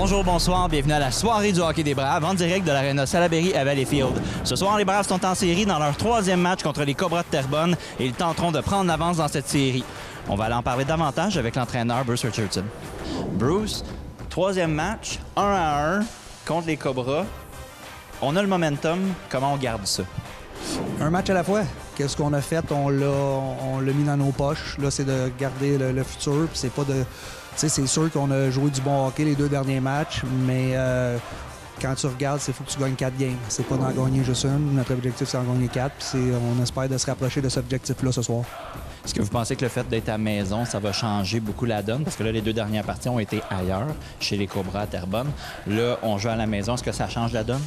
Bonjour, bonsoir, bienvenue à la soirée du hockey des Braves en direct de l'Arena Salaberry à Valleyfield. Ce soir, les Braves sont en série dans leur troisième match contre les Cobras de Terrebonne et ils tenteront de prendre l'avance dans cette série. On va aller en parler davantage avec l'entraîneur Bruce Richardson. Bruce, troisième match, 1-1 contre les Cobras. On a le momentum, comment on garde ça? Un match à la fois. Qu'est-ce qu'on a fait? On l'a mis dans nos poches. Là, c'est de garder le futur. Puis c'est pas de... Tu sais, c'est sûr qu'on a joué du bon hockey les deux derniers matchs, mais quand tu regardes, il faut que tu gagnes 4 games. C'est pas d'en gagner juste une. Notre objectif, c'est d'en gagner 4. Puis on espère de se rapprocher de cet objectif-là ce soir. Est-ce que vous pensez que le fait d'être à la maison, ça va changer beaucoup la donne? Parce que là, les deux dernières parties ont été ailleurs, chez les Cobras à Terrebonne. Là, on joue à la maison. Est-ce que ça change la donne?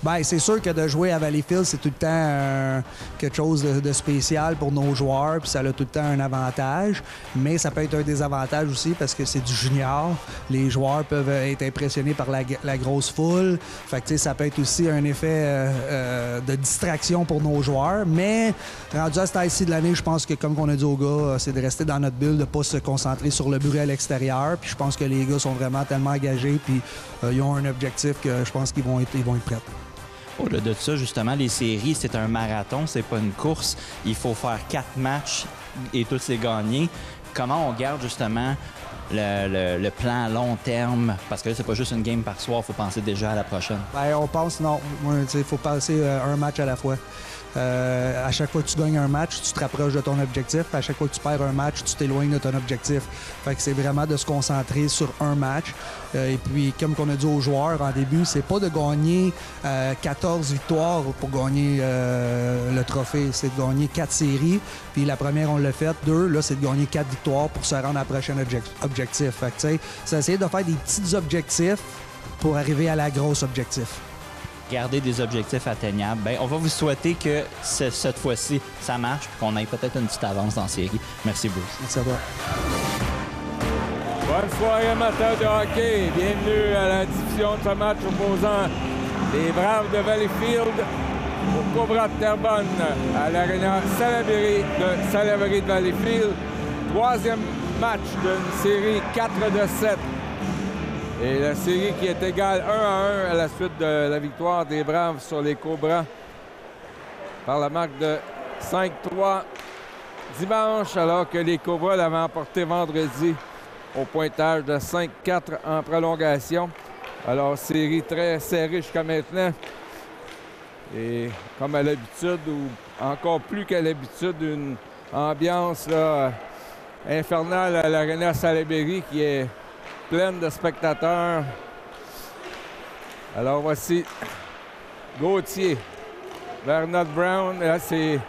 Bien, c'est sûr que de jouer à Valleyfield, c'est tout le temps quelque chose de spécial pour nos joueurs, puis ça a tout le temps un avantage, mais ça peut être un désavantage aussi parce que c'est du junior. Les joueurs peuvent être impressionnés par la grosse foule. Fait que, tu sais, ça peut être aussi un effet de distraction pour nos joueurs, mais rendu à ce temps-ci de l'année, je pense que, comme on a dit aux gars, c'est de rester dans notre bulle, de ne pas se concentrer sur le bruit à l'extérieur, puis je pense que les gars sont vraiment tellement engagés, puis ils ont un objectif que je pense qu'ils vont être prêts. Au-delà de ça, justement, les séries, c'est un marathon, c'est pas une course. Il faut faire 4 matchs et tous les gagner. Comment on garde justement le plan à long terme? Parce que là, c'est pas juste une game par soir, il faut penser déjà à la prochaine. Bien, on pense, non. Il faut penser un match à la fois. À chaque fois que tu gagnes un match, tu te rapproches de ton objectif. À chaque fois que tu perds un match, tu t'éloignes de ton objectif. Fait que c'est vraiment de se concentrer sur un match. Et puis, comme on a dit aux joueurs en début, c'est pas de gagner 14 victoires pour gagner le trophée. C'est de gagner 4 séries. Puis la première, on l'a fait. 2, là, c'est de gagner 4 victoires pour se rendre à la prochaine objectif. Fait que, tu sais, c'est essayer de faire des petits objectifs pour arriver à la grosse objectif. Garder des objectifs atteignables. Bien, on va vous souhaiter que cette fois-ci, ça marche et qu'on ait peut-être une petite avance dans la série. Merci, Bruce. Merci à toi. Bonne soirée, amateurs de hockey. Bienvenue à la diffusion de ce match opposant les Braves de Valleyfield aux Cobras de Terrebonne à l'Arena Salaberry de Valleyfield. Troisième match d'une série 4 de 7. Et la série qui est égale 1-1 à la suite de la victoire des Braves sur les Cobras par la marque de 5-3 dimanche, alors que les Cobras l'avaient emporté vendredi au pointage de 5-4 en prolongation. Alors, série très serrée jusqu'à maintenant. Et comme à l'habitude, ou encore plus qu'à l'habitude, une ambiance là, infernale à l'Arena Salaberry qui est pleine de spectateurs. Alors voici Gauthier vers notre Brown. Là, c'est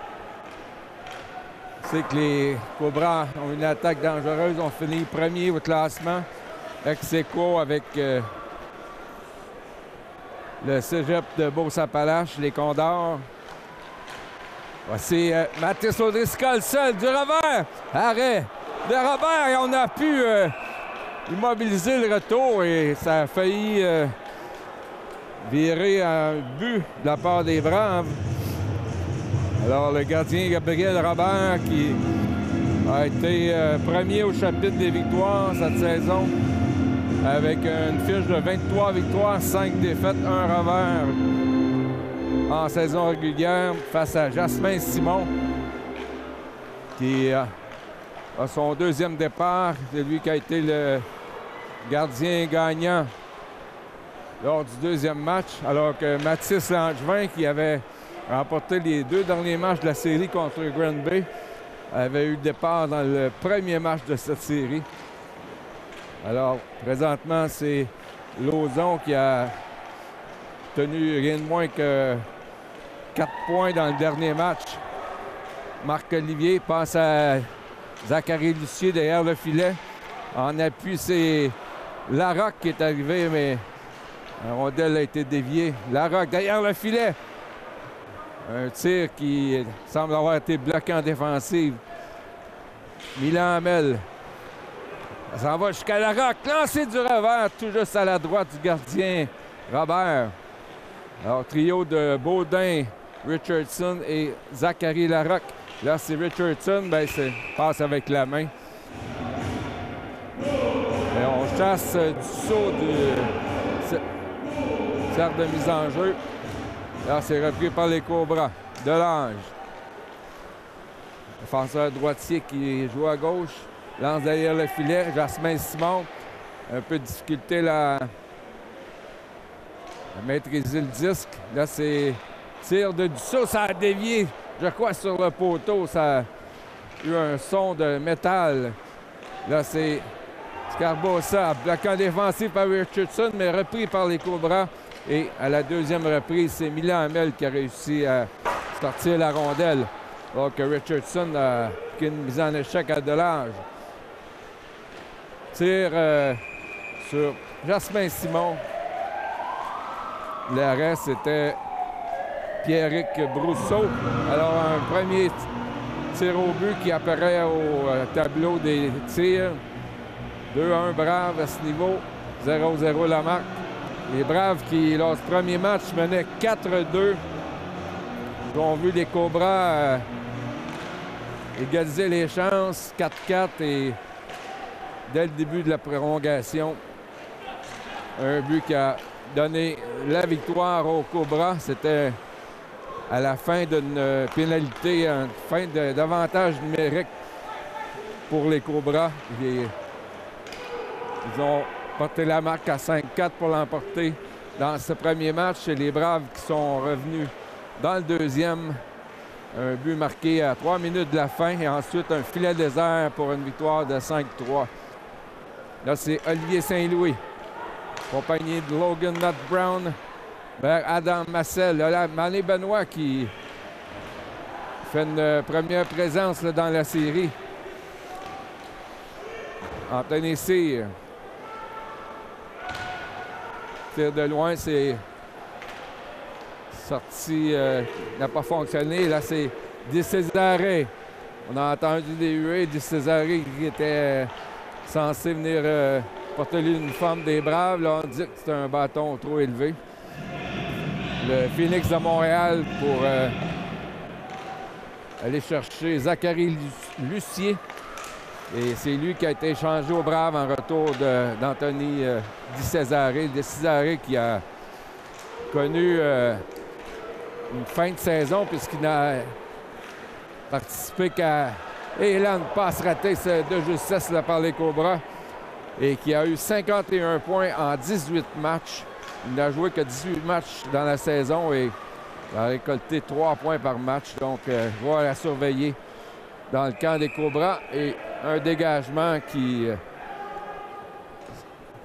que les Cobras ont une attaque dangereuse. On finit premier au classement. Ex-aequo avec le cégep de Beauce-Appalaches, les Condors. Voici Mathis O'Driscoll seul du revers. Arrêt de Robert et on a pu immobiliser le retour et ça a failli virer un but de la part des Braves. Alors le gardien Gabriel Robert qui a été premier au chapitre des victoires cette saison avec une fiche de 23 victoires, 5 défaites, 1 revers en saison régulière face à Jasmin Simon qui a son deuxième départ. C'est lui qui a été le gardien gagnant lors du deuxième match, alors que Mathis Langevin, qui avait remporté les 2 derniers matchs de la série contre Grand Bay, avait eu le départ dans le premier match de cette série. Alors, présentement, c'est Lauzon qui a tenu rien de moins que 4 points dans le dernier match. Marc-Olivier passe à Zachary Lucier derrière le filet. En appui, c'est Larocque qui est arrivé, mais la rondelle a été déviée. Larocque derrière le filet. Un tir qui semble avoir été bloqué en défensive. Milan Hamel. Ça s'en va jusqu'à Larocque. Lancé du revers, tout juste à la droite du gardien Robert. Alors, trio de Baudin, Richardson et Zachary Larocque. Là, c'est Richardson, ben, passe avec la main. Et on chasse du saut Cercle de mise en jeu. Là, c'est repris par les Cobras. Delange. Défenseur droitier qui joue à gauche. Lance derrière le filet. Jasmin Simon. Un peu de difficulté là, à maîtriser le disque. Là, c'est tir de Dussault. Ça a dévié, je crois, sur le poteau. Ça a eu un son de métal. Là, c'est Scarbossa. Bloquant défensif par Richardson, mais repris par les Cobras. Et à la deuxième reprise, c'est Milan Hamel qui a réussi à sortir la rondelle. Alors que Richardson a pris une mise en échec à Delange. Tir sur Jasmin Simon. L'arrêt, c'était Pierrick Brousseau. Alors, un premier tir au but qui apparaît au tableau des tirs. 2-1 Braves à ce niveau. 0-0 la marque. Les Braves qui, lors du premier match, menaient 4-2. Ils ont vu les Cobras égaliser les chances. 4-4 et dès le début de la prolongation, un but qui a donné la victoire aux Cobras. C'était à la fin d'une pénalité, une fin d'avantage numérique pour les Cobras. Ils ont porté la marque à 5-4 pour l'emporter dans ce premier match. Et les Braves qui sont revenus dans le deuxième. Un but marqué à 3 minutes de la fin et ensuite un filet désert pour une victoire de 5-3. Là, c'est Olivier Saint-Louis, accompagné de Logan Nutt Brown vers Adam Massel. Là, Mané Benoît qui fait une première présence là, dans la série. Anthony Cyr. Tir de loin, c'est sorti, n'a pas fonctionné. Là, c'est Di Cesare. On a entendu des huées. Di Cesare qui était censé venir porter l'uniforme des Braves. Là, on dit que c'est un bâton trop élevé. Le Phoenix de Montréal pour aller chercher Zachary Lucier. Et c'est lui qui a été échangé aux Braves en retour d'Anthony Di Cesare. Di Cesare qui a connu une fin de saison puisqu'il n'a participé qu'à... Et là, une passe ratée de justesse là, par les Cobras. Et qui a eu 51 points en 18 matchs. Il n'a joué que 18 matchs dans la saison et il a récolté 3 points par match. Donc, voir à surveiller dans le camp des Cobras. Et un dégagement qui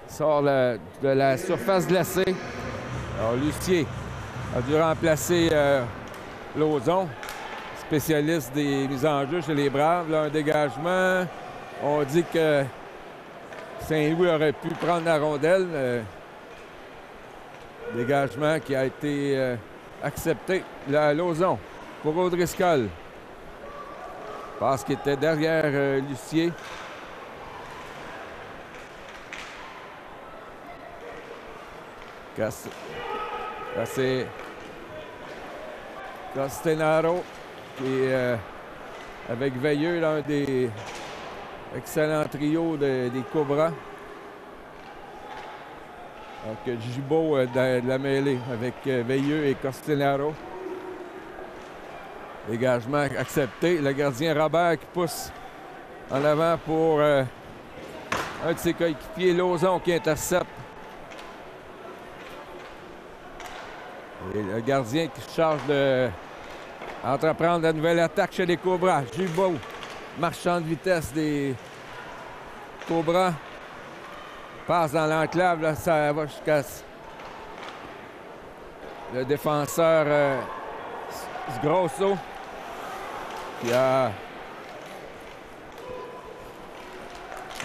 sort de la surface glacée. Alors, Lucier a dû remplacer Lauzon, spécialiste des mises en jeu chez les Braves. Là, un dégagement. On dit que Saint-Louis aurait pu prendre la rondelle. Dégagement qui a été accepté. Là, Lauzon pour O'Driscoll. Parce qu'il était derrière Lucier. Là, c'est Castanaro qui est avec Veilleux, l'un des excellents trios des Cobras. Donc, Gibault de la mêlée avec Veilleux et Castanaro. Dégagement accepté. Le gardien Robert qui pousse en avant pour un de ses coéquipiers, Lauzon, qui intercepte. Et le gardien qui se charge d'entreprendre la nouvelle attaque chez les Cobras. Gibault, marchand de vitesse des Cobras. Passe dans l'enclave, là, ça va jusqu'à le défenseur Grosso qui a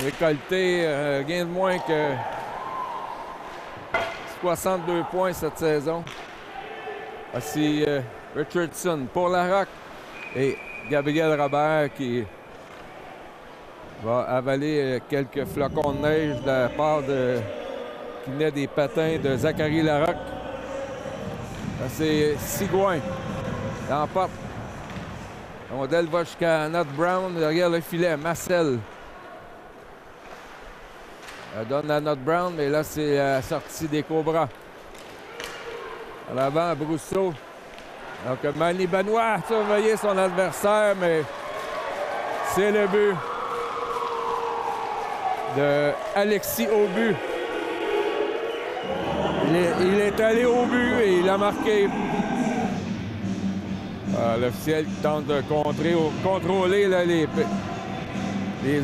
récolté rien de moins que 62 points cette saison. Voici Richardson pour Larocque et Gabriel Robert qui va avaler quelques flocons de neige de la part qui venait des patins de Zachary Larocque. C'est Sigouin qui emporte. La rondelle va jusqu'à Nutt Brown derrière le filet. Marcel. Elle donne à Nutt Brown, mais là, c'est la sortie des Cobras. En avant, Brousseau. Donc, Manny Benoit a surveillé son adversaire, mais c'est le but de Alexis Aubu. Il est allé au but et il a marqué. L'officiel qui tente de contrôler là, les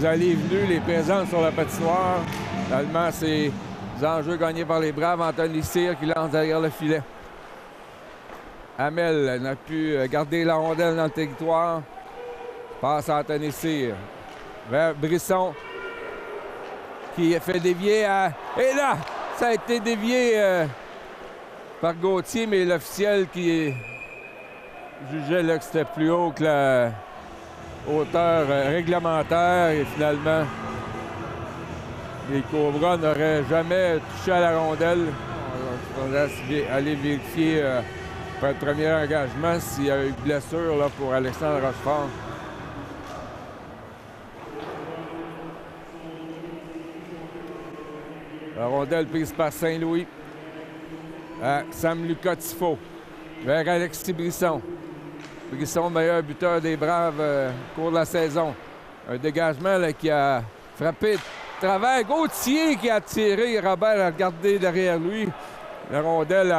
allées et venues, les présences sur la patinoire. Finalement, c'est les enjeux gagnés par les Braves. Anthony Cyr qui lance derrière le filet. Hamel n'a pu garder la rondelle dans le territoire. Passe à Anthony Cyr. Vers Brisson qui fait dévier à... Et là, ça a été dévié par Gauthier, mais l'officiel qui jugeait là, que c'était plus haut que la hauteur réglementaire. Et finalement, les Cobras n'auraient jamais touché à la rondelle. On va aller vérifier pour le premier engagement s'il y a eu blessure là, pour Alexandre Rochefort. La rondelle prise par Saint-Louis. Sam Lucas Tifo vers Alexis Brisson. Brisson, meilleur buteur des Braves au cours de la saison. Un dégagement là, qui a frappé de travers. Gauthier qui a tiré. Robert a regardé derrière lui. La rondelle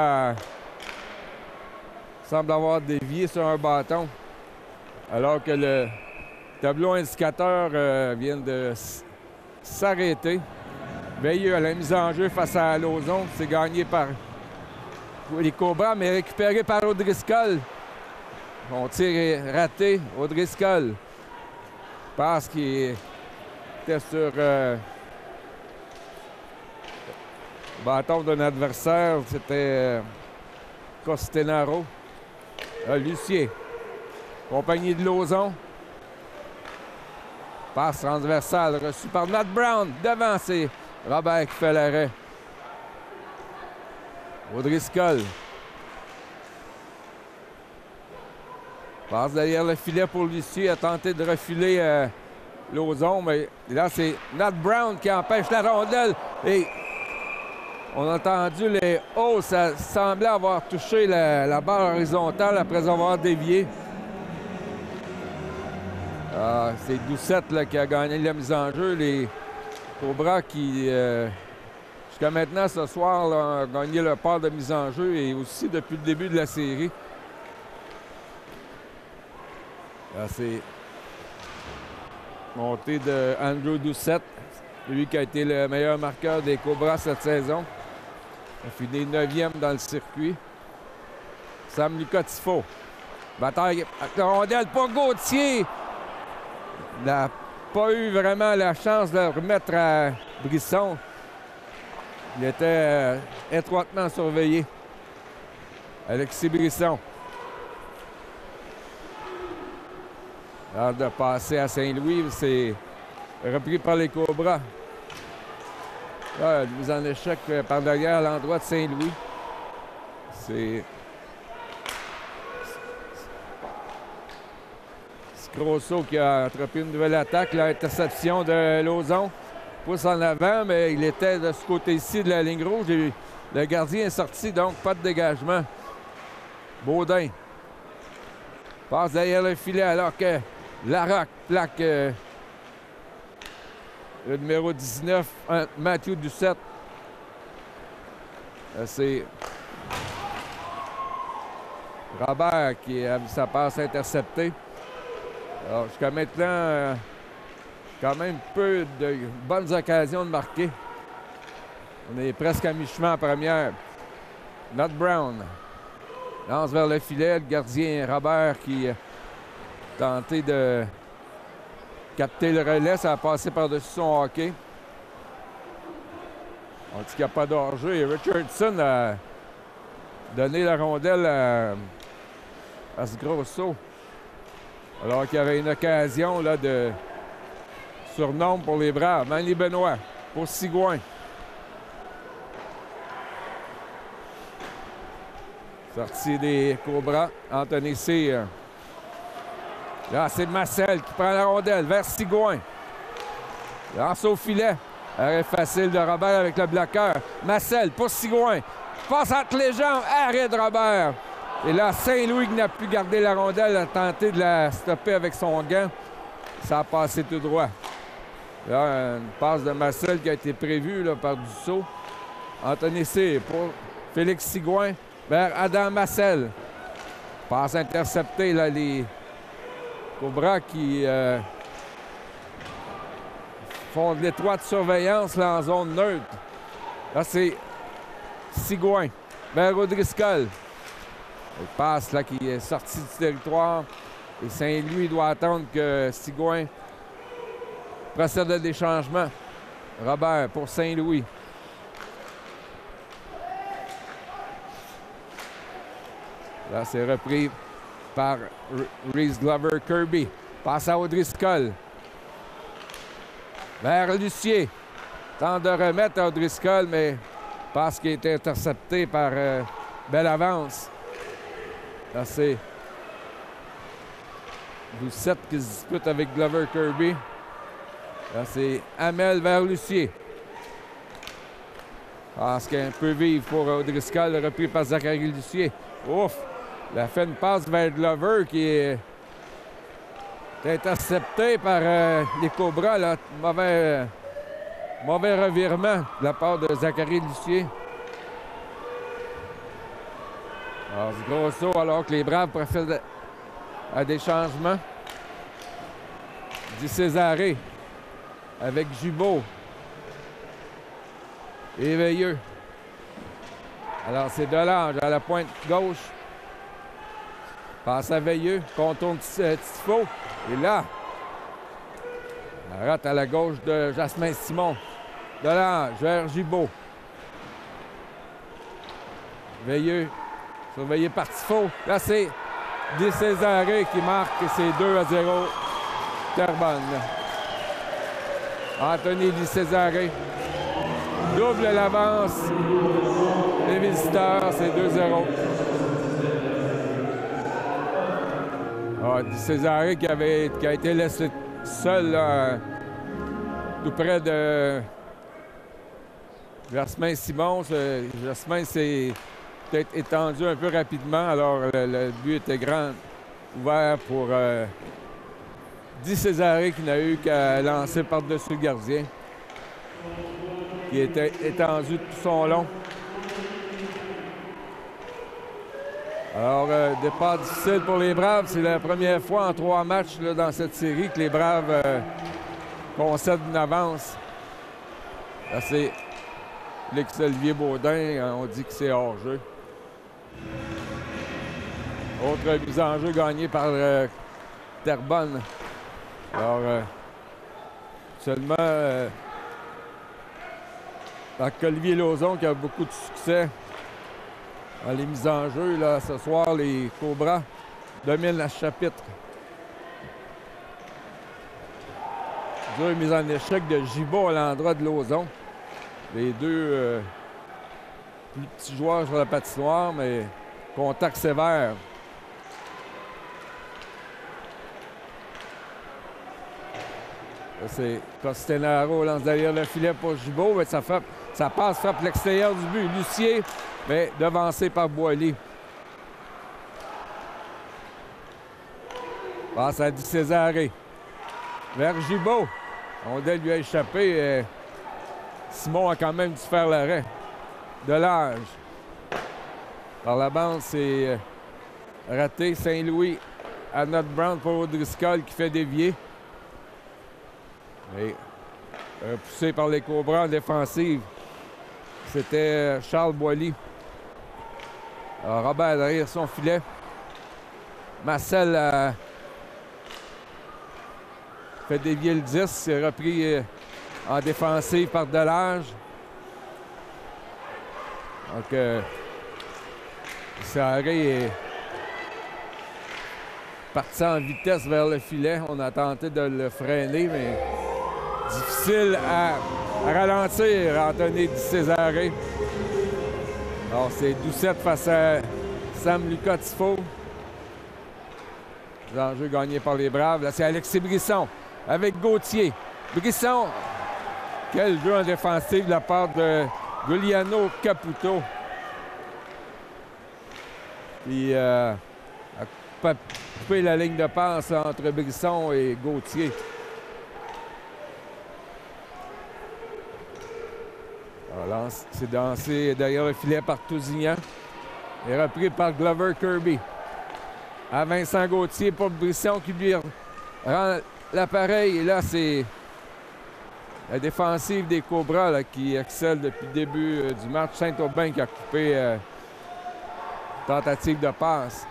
semble avoir dévié sur un bâton. Alors que le tableau indicateur vient de s'arrêter. Veilleux à la mise en jeu face à Lauzon. C'est gagné par les Cobras, mais récupéré par O'Driscoll. Son tir est raté. O'Driscoll. Passe qui était sur bâton d'un adversaire. C'était Costenaro. Lucien. Compagnie de Lauzon. Passe transversale reçue par Nat Brown. Devant, c'est Robert qui fait l'arrêt. O'Driscoll. Passe derrière le filet pour Lucien. A tenté de refiler Lauzon, mais là, c'est Nat Brown qui empêche la rondelle. Et on a entendu les hauts. Ça semblait avoir touché la barre horizontale après avoir dévié. C'est Doucette là, qui a gagné la mise en jeu. Les Cobras qui, jusqu'à maintenant, ce soir, là, ont gagné leur part de mise en jeu et aussi depuis le début de la série. Là, c'est montée de Andrew Doucette, lui qui a été le meilleur marqueur des Cobras cette saison. Il a fini 9e dans le circuit. Sam Lucas Tifo. Bataille avec la rondelle pour Gauthier. Il n'a pas eu vraiment la chance de remettre à Brisson. Il était étroitement surveillé. Alexis Brisson. Hâte de passer à Saint-Louis, c'est repris par les Cobras. Là, une mise en échec par derrière à l'endroit de Saint-Louis. C'est Grosso qui a entrepris une nouvelle attaque. L'interception de Lauzon. Pousse en avant, mais il était de ce côté-ci de la ligne rouge. Et le gardien est sorti, donc pas de dégagement. Baudin. Passe derrière le filet alors que Larocque plaque le numéro 19, Mathieu Doucette. C'est Robert qui a vu sa passe interceptée. Alors, jusqu'à maintenant, quand même peu de bonnes occasions de marquer. On est presque à mi-chemin en première. Nat Brown lance vers le filet. Le gardien Robert qui a tenté de capter le relais. Ça a passé par-dessus son hockey. On dit qu'il n'y a pas d'hors-jeu. Et Richardson a donné la rondelle à ce Grosso. Alors qu'il y avait une occasion là, de surnombre pour les Braves. Manny Benoit pour Sigouin. Sortie des Cobras. Anthony Cyr. Là, c'est Marcel qui prend la rondelle vers Sigouin. Lance au filet. Arrêt facile de Robert avec le bloqueur. Marcel pour Sigouin. passe entre les jambes. Arrêt de Robert. Et là, Saint-Louis qui n'a pu garder la rondelle a tenté de la stopper avec son gant. Ça a passé tout droit. Là, une passe de Marcel qui a été prévue là, par Dussault. Anthony Cyr pour Félix Sigouin vers Adam Marcel. Passe interceptée, là, les Cobras qui font de l'étroite surveillance là, en zone neutre. Là, c'est Sigouin vers O'Driscoll. Il passe là qui est sorti du territoire. Et Saint-Louis doit attendre que Sigouin procède à des changements. Robert pour Saint-Louis. Là, c'est repris par Reese Glover Kirby. Passe à O'Driscoll. Vers Lucier. Tente de remettre à O'Driscoll, mais passe qui a été intercepté par Bellavance. Là, c'est Doucette qui se dispute avec Glover Kirby. Là, c'est Hamel vers Lucier. Passe qui est un peu vive pour O'Driscoll, repris par Zachary Lucier. Ouf! Il a fait une passe vers Glover qui est intercepté par les Cobras. Là. Mauvais revirement de la part de Zachary Lucier. Alors, c'est gros saut alors que les Braves procèdent à des changements. Di Césaré avec Gibault. Et Veilleux. Alors, c'est Delange à la pointe gauche. Passe à Veilleux, contourne Tifo. Et là, la rate à la gauche de Jasmin Simon. Delange vers Gibault. Veilleux, surveillé par Tifo. Là, c'est Di Césaré qui marque et c'est 2-0 Terrebonne. Anthony Di Césaré double l'avance des visiteurs, c'est 2-0. Di Césaré qui a été laissé seul là, tout près de Jasmin Simon. Jasmin s'est peut-être étendu un peu rapidement, alors le but était grand ouvert pour Di Césaré qui n'a eu qu'à lancer par-dessus le gardien, qui était étendu tout son long. Alors, départ difficile pour les Braves. C'est la première fois en 3 matchs là, dans cette série que les Braves concèdent une avance. Là, c'est l'ex-Olivier Baudin. On dit que c'est hors-jeu. Autre mise en jeu gagnée par Terrebonne. Alors, seulement Olivier Lauzon qui a beaucoup de succès dans les mises en jeu. Là, ce soir, les Cobras dominent le chapitre. Deux mises en échec de Gibault à l'endroit de Lauzon. Les deux plus petits joueurs sur la patinoire, mais contact sévère. C'est Costenaro lance derrière le filet pour Gibault, mais ça passe, frappe l'extérieur du but. Lucier, mais devancé par Boily. Passe à Di Césaré. Vers Gibault. Ondel lui a échappé. Simon a quand même dû faire l'arrêt. Delange. Par la bande, c'est raté. Saint-Louis à Not Brown pour O'Driscoll qui fait dévier. Et poussé par les Cobras en défensive. C'était Charles Boily. Alors, Robert derrière son filet. Marcel fait dévier le 10. C'est repris en défensive par Delange. Donc, Sarré est parti en vitesse vers le filet. On a tenté de le freiner, mais difficile à ralentir, Anthony Di Césaré. Alors, c'est Doucette face à Sam Lucas Tifo. L'enjeu gagné par les Braves. Là, c'est Alexis Brisson avec Gauthier. Brisson, quel jeu en défensive de la part de Giuliano Caputo. Puis a coupé la ligne de passe entre Brisson et Gauthier. C'est dansé derrière le filet par Tousignan. Et repris par Glover Kirby. À Vincent Gauthier pour Brisson qui lui rend l'appareil. Et là, c'est la défensive des Cobras là, qui excelle depuis le début du match. Saint-Aubin qui a coupé tentative de passe.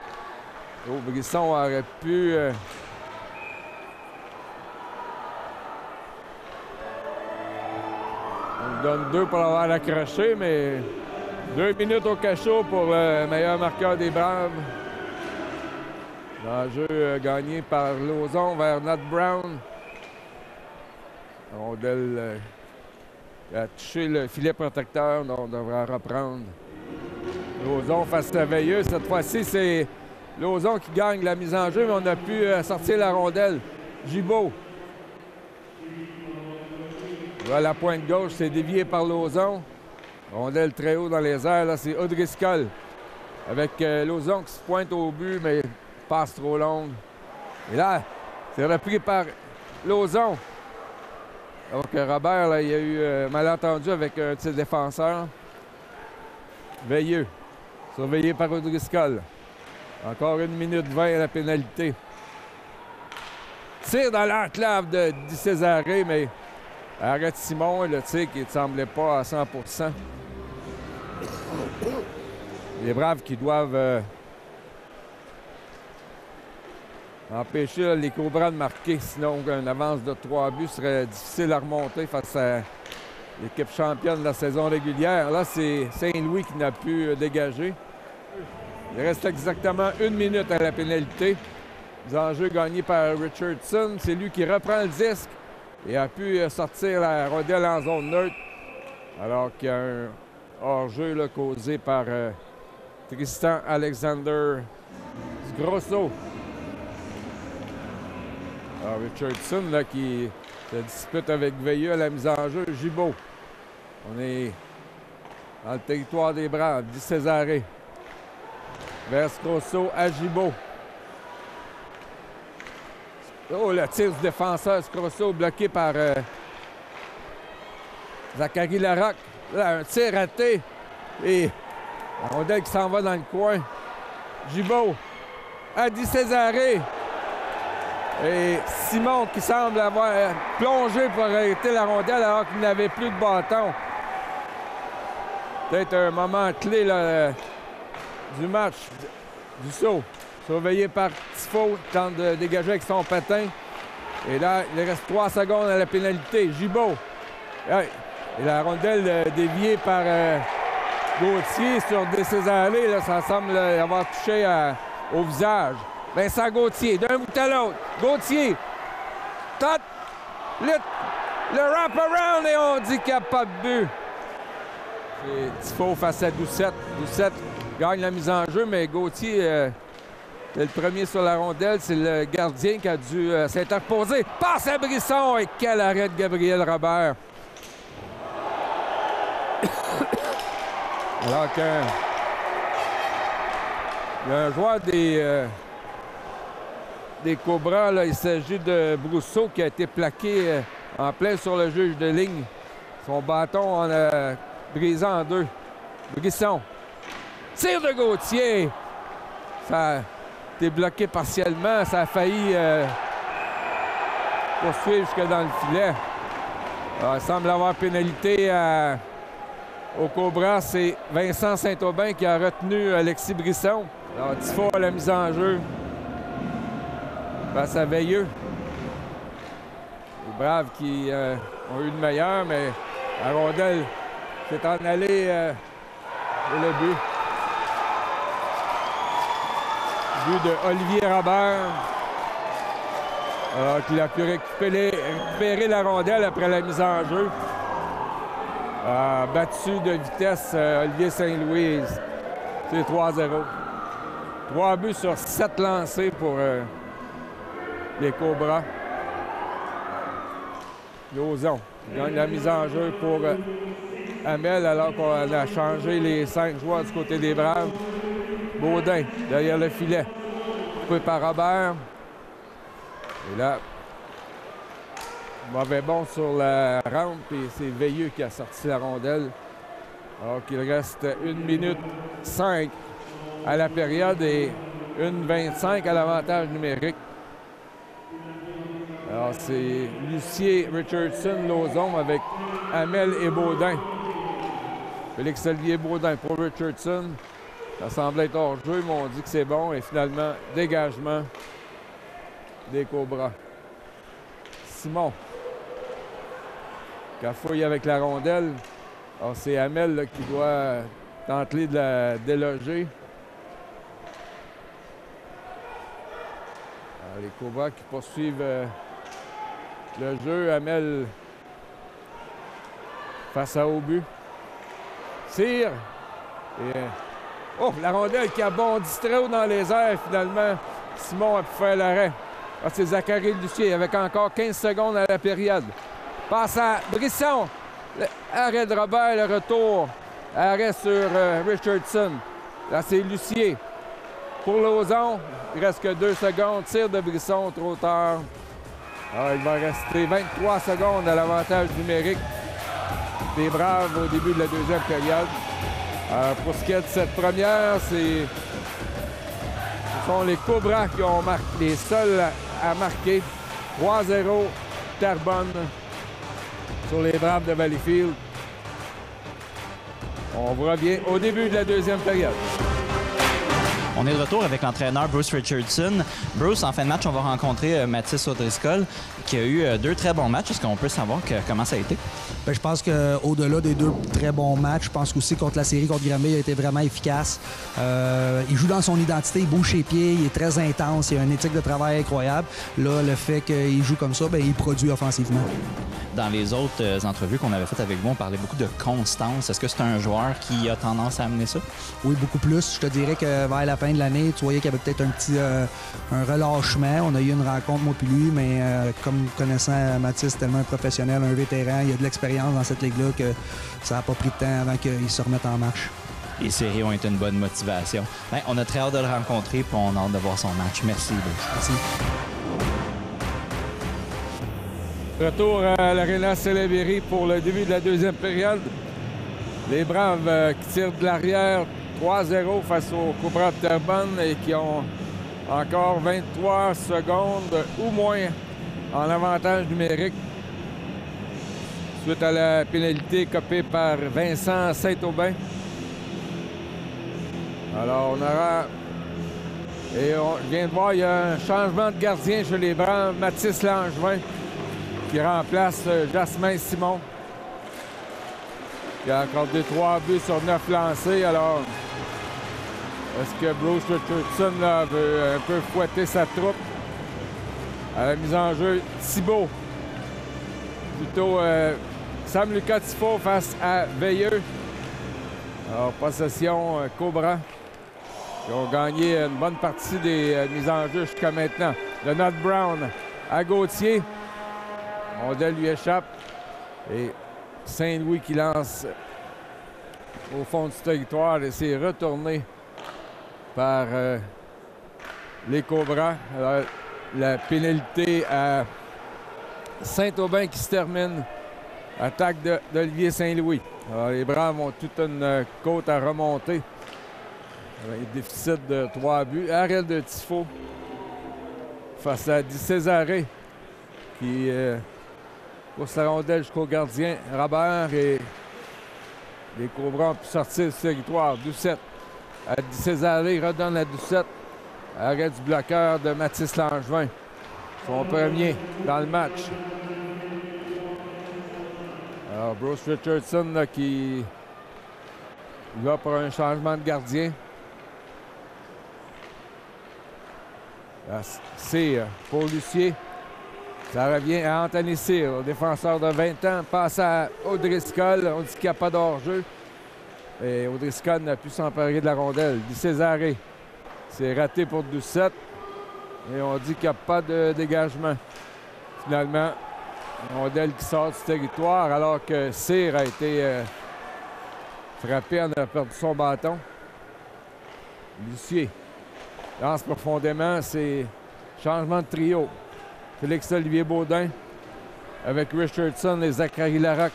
Oh, Brisson aurait pu... on donne 2 pour avoir accroché, mais 2 minutes au cachot pour le meilleur marqueur des Braves. L'enjeu gagné par Lauzon vers Nat Brown. La rondelle a touché le filet protecteur, donc on devra reprendre. Lauzon face à Veilleux. Cette fois-ci, c'est Lauzon qui gagne la mise en jeu, mais on a pu sortir la rondelle. Gibault. À la pointe gauche, c'est dévié par Lauzon. Rondelle très haut dans les airs. Là, c'est O'Driscoll. Avec Lauzon qui se pointe au but, mais passe trop longue. Et là, c'est repris par Lauzon. Donc Robert, là, il y a eu malentendu avec un de ses défenseurs. Veilleux. Surveillé par O'Driscoll. Encore 1 minute 20 à la pénalité. Tire dans l'enclave de Di Cesare, mais arrête Simon, le tir qui ne semblait pas à 100 %. Les Braves qui doivent empêcher là, les Cobras de marquer, sinon une avance de 3 buts serait difficile à remonter face à l'équipe championne de la saison régulière. Là, c'est Saint-Louis qui n'a pu dégager. Il reste exactement 1 minute à la pénalité. Les enjeux gagnés par Richardson. C'est lui qui reprend le disque et a pu sortir la rondelle en zone neutre. Alors qu'il y a un hors-jeu là, causé par Tristan Alexander Grosso. Alors Richardson là, qui se dispute avec Veilleux à la mise en jeu. Gibault. On est dans le territoire des Braves. Di Cesare. Vers Grosso à Gibault. Oh, le tir du défenseur Grosso bloqué par Zachary Larocque. Là, un tir raté. Et la rondelle qui s'en va dans le coin. Gibault à Di Cesare. Et Simon qui semble avoir plongé pour arrêter la rondelle alors qu'il n'avait plus de bâton. Peut-être un moment clé là, du match, du saut. Surveillé par Tifo, qui tente de dégager avec son patin. Et là, il reste 3 secondes à la pénalité. Gibault. Et la rondelle déviée par Gauthier sur Di Cesare. Là, ça semble avoir touché au visage. Vincent Gauthier, d'un bout à l'autre. Gauthier. Tente le wrap-around et on dit qu'il n'y a pas de but. C'est Tifo face à Doucette. Doucette gagne la mise en jeu, mais Gauthier est le premier sur la rondelle. C'est le gardien qui a dû s'interposer. Passe à Brisson et quel arrêt de Gabriel Robert. Alors qu'il y a un joueur des Cobras, là, il s'agit de Brousseau qui a été plaqué en plein sur le juge de ligne. Son bâton on a brisé en 2. Brisson. Tir de Gauthier. Ça a été bloqué partiellement. Ça a failli poursuivre jusque dans le filet. Alors, il semble avoir pénalité au Cobra. C'est Vincent Saint-Aubin qui a retenu Alexis Brisson. Alors, Tifo à la mise en jeu face à Veilleux. Les Braves qui ont eu le meilleur, mais la rondelle s'est en allée pour le but. But de Olivier Robert. Alors qu'il a pu récupérer la rondelle après la mise en jeu. Battu de vitesse Olivier Saint-Louis. C'est 3-0. 3 buts sur 7 lancés pour les Cobras. Lauzon gagne la mise en jeu pour Hamel alors qu'on a changé les 5 joueurs du côté des Braves. Baudin, derrière le filet. Coupé par Robert. Et là, mauvais bond sur la rampe et c'est Veilleux qui a sorti la rondelle. Alors qu'il reste 1 minute 5 à la période et 1:25 à l'avantage numérique. Alors c'est Lucier, Richardson, Lauzon avec Hamel et Baudin. Félix-Olivier Baudin pour Richardson. Ça semblait être hors jeu, mais on dit que c'est bon. Et finalement, dégagement des Cobras. Simon. Cafouille avec la rondelle. Alors c'est Hamel là, qui doit tenter de la déloger. Alors, les Cobras qui poursuivent le jeu. Hamel face à au but. Tire. Et, oh, la rondelle qui a bondi très haut dans les airs. Finalement, Simon a pu faire l'arrêt. Ah, c'est Zachary Lucier avec encore 15 secondes à la période. Passe à Brisson. Arrêt de Robert, le retour. Arrêt sur Richardson. Là, c'est Lucier. Pour Lauzon, il reste que 2 secondes. Tir de Brisson, trop tard. Alors, il va rester 23 secondes à l'avantage numérique des Braves au début de la deuxième période. Pour ce qui est de cette première, ce sont les Cobras qui ont marqué, les seuls à marquer. 3-0 Terrebonne sur les Braves de Valleyfield. On revient au début de la deuxième période. On est de retour avec l'entraîneur Bruce Richardson. Bruce, en fin de match, on va rencontrer Mathis O'Driscoll, qui a eu 2 très bons matchs. Est-ce qu'on peut savoir comment ça a été? Bien, je pense qu'au-delà des 2 très bons matchs, je pense qu'aussi contre la série contre Granby, il a été vraiment efficace. Il joue dans son identité, il bouge ses pieds, il est très intense, il a une éthique de travail incroyable. Là, le fait qu'il joue comme ça, bien, il produit offensivement. Dans les autres entrevues qu'on avait faites avec vous, on parlait beaucoup de constance. Est-ce que c'est un joueur qui a tendance à amener ça? Oui, beaucoup plus. Je te dirais que vers la fin de l'année, tu voyais qu'il y avait peut-être un petit un relâchement. On a eu une rencontre, moi puis lui, mais comme connaissant Mathis, tellement un professionnel, un vétéran, il a de l'expérience dans cette ligue-là que ça n'a pas pris de temps avant qu'il se remette en marche. Les séries ont été une bonne motivation. Bien, on a très hâte de le rencontrer et on a hâte de voir son match. Merci, Bruce. Merci. Retour à l'Arena Salaberry pour le début de la deuxième période. Les Braves qui tirent de l'arrière 3-0 face aux Cobras de Terrebonne et qui ont encore 23 secondes ou moins en avantage numérique suite à la pénalité copée par Vincent Saint-Aubin. Alors on aura... Et on vient de voir, il y a un changement de gardien chez les Braves. Mathis Langevin qui remplace Jasmin Simon, qui a accordé 3 buts sur 9 lancés. Alors, est-ce que Bruce Richardson là, veut un peu fouetter sa troupe? À la mise en jeu, Thibault. Plutôt Sam-Lucas Tifo face à Veilleux. Alors, possession Cobra, qui ont gagné une bonne partie des mises en jeu jusqu'à maintenant. Donald Brown à Gauthier. Rondelle lui échappe. Et Saint-Louis qui lance au fond du territoire et c'est retourné par les Cobras. Alors, la pénalité à Saint-Aubin qui se termine. Attaque d'Olivier Saint-Louis. Alors, les Braves ont toute une côte à remonter. Avec un déficit de 3 buts. Arrêt de Tifo face à Di Césaré qui pousse la rondelle jusqu'au gardien Robert et les Cobras ont pu sortir du territoire. Doucette à Di Césaré, redonne à Doucette. Arrêt du bloqueur de Mathis Langevin. Son premier dans le match. Alors Bruce Richardson là, qui va pour un changement de gardien. Cyr pour Lucier. Ça revient à Anthony Cyr, le défenseur de 20 ans. Passe à O'Driscoll. On dit qu'il n'y a pas d'hors-jeu. Et O'Driscoll n'a pu s'emparer de la rondelle. Di Césaré. C'est raté pour Doucette. Et on dit qu'il n'y a pas de dégagement. Finalement, rondelle qui sort du territoire alors que Cyr a été frappé. On a perdu son bâton. Lucier lance profondément. C'est changement de trio. Félix-Olivier Baudin avec Richardson et Zachary Larocque.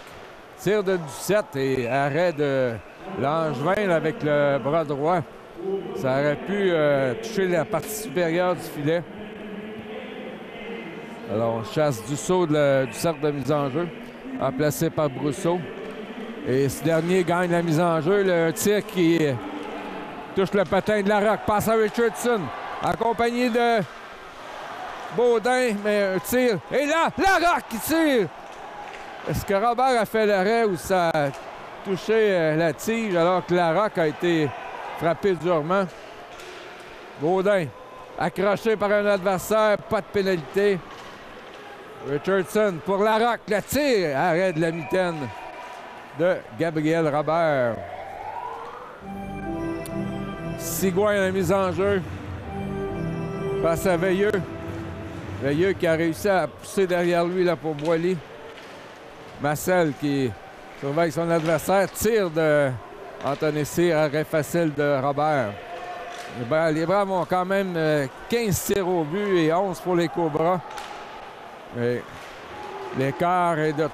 Tir de Ducette et arrêt de Langevin avec le bras droit. Ça aurait pu toucher la partie supérieure du filet. Alors, on chasse du saut du cercle de mise en jeu, remplacé par Brousseau. Et ce dernier gagne la mise en jeu. Le tir qui touche le patin de Larocque. Passe à Richardson, accompagné de Baudin, mais un tir. Et là, Larocque qui tire! Est-ce que Robert a fait l'arrêt ou ça a touché la tige alors que Larocque a été frappé durement? Baudin, accroché par un adversaire, pas de pénalité. Richardson pour Larocque, le tir, arrêt de la mitaine de Gabriel Robert. Sigouin, la mise en jeu face à Veilleux. Veilleux qui a réussi à pousser derrière lui là, pour Boily. Marcel qui surveille son adversaire. Tir de Anthony Cyr, arrêt facile de Robert. Les Braves ont quand même 15 tirs au but et 11 pour les Cobras. Mais l'écart est de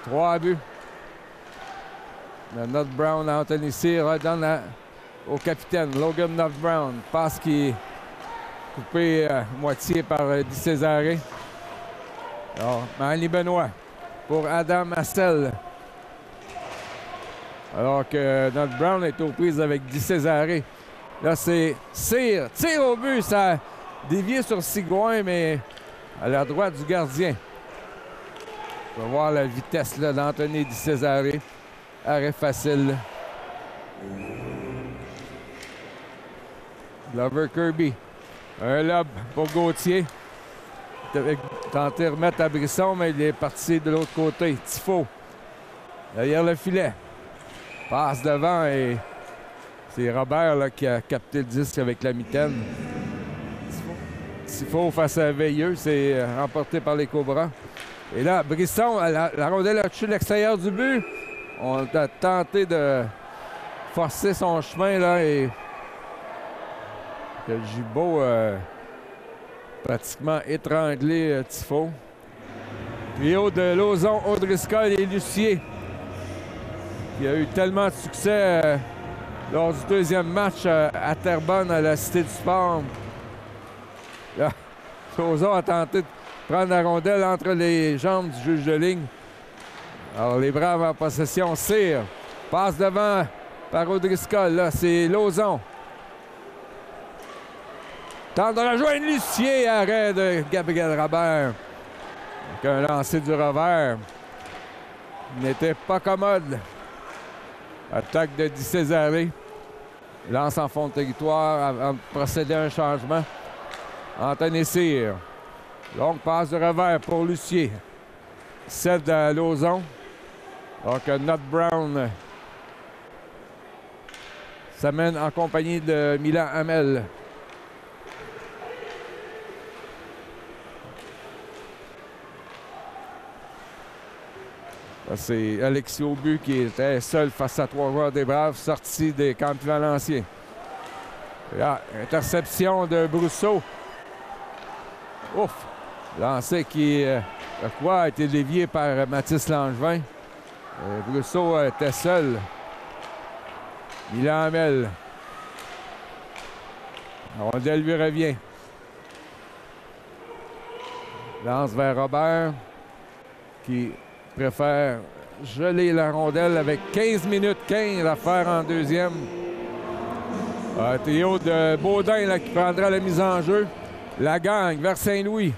3 buts. Le Nut Brown à Anthony Cyr redonne au capitaine Logan Nut Brown. Passe qui est coupé à moitié par Di Cesare. Alors, Manny Benoit pour Adam Marcel. Alors que Nut Brown est aux prises avec Di Cesare. Là, c'est Cyr. Tir au but, ça a dévié sur Sigouin, mais à la droite du gardien. On va voir la vitesse d'Anthony Di Cesare. Arrêt facile. Glover Kirby. Un lob pour Gauthier. Tenter de remettre à Brisson, mais il est parti de l'autre côté. Tifo. Derrière le filet. Passe devant et c'est Robert là, qui a capté le disque avec la mitaine. Tifo face à Veilleux, c'est remporté par les Cobras. Et là, Brisson, la rondelle a touché l'extérieur du but. On a tenté de forcer son chemin là et le Gibault pratiquement étranglé Tifo. Trio de Lauzon, O'Driscoll et Lucier qui a eu tellement de succès lors du deuxième match à Terrebonne à la Cité du Sport. Là, Lauzon a tenté de prendre la rondelle entre les jambes du juge de ligne. Alors les Braves en possession. Cyr passe devant par O'Driscoll. Là, c'est Lauzon. Tente de rejoindre Lucier. Arrêt de Gabriel Robert. Avec un lancer du revers. Il n'était pas commode. Attaque de Di Cesare. Lance en fond de territoire avant de procéder à un changement. Anthony Cyr. Longue passe de revers pour Lucier. Cède à Lauzon. Donc, Nut Brown s'amène en compagnie de Milan Hamel. C'est Alexis Aubu qui était seul face à 3 joueurs des Braves, sorti des Campus Valenciens. Là, interception de Brousseau. Ouf! Lancé qui, a été dévié par Mathis Langevin. Brousseau était seul. Milan Hamel. La rondelle lui revient. Lance vers Robert qui préfère geler la rondelle avec 15 minutes 15 à faire en deuxième. Trio de Baudin là, qui prendra la mise en jeu. La gagne vers Saint-Louis.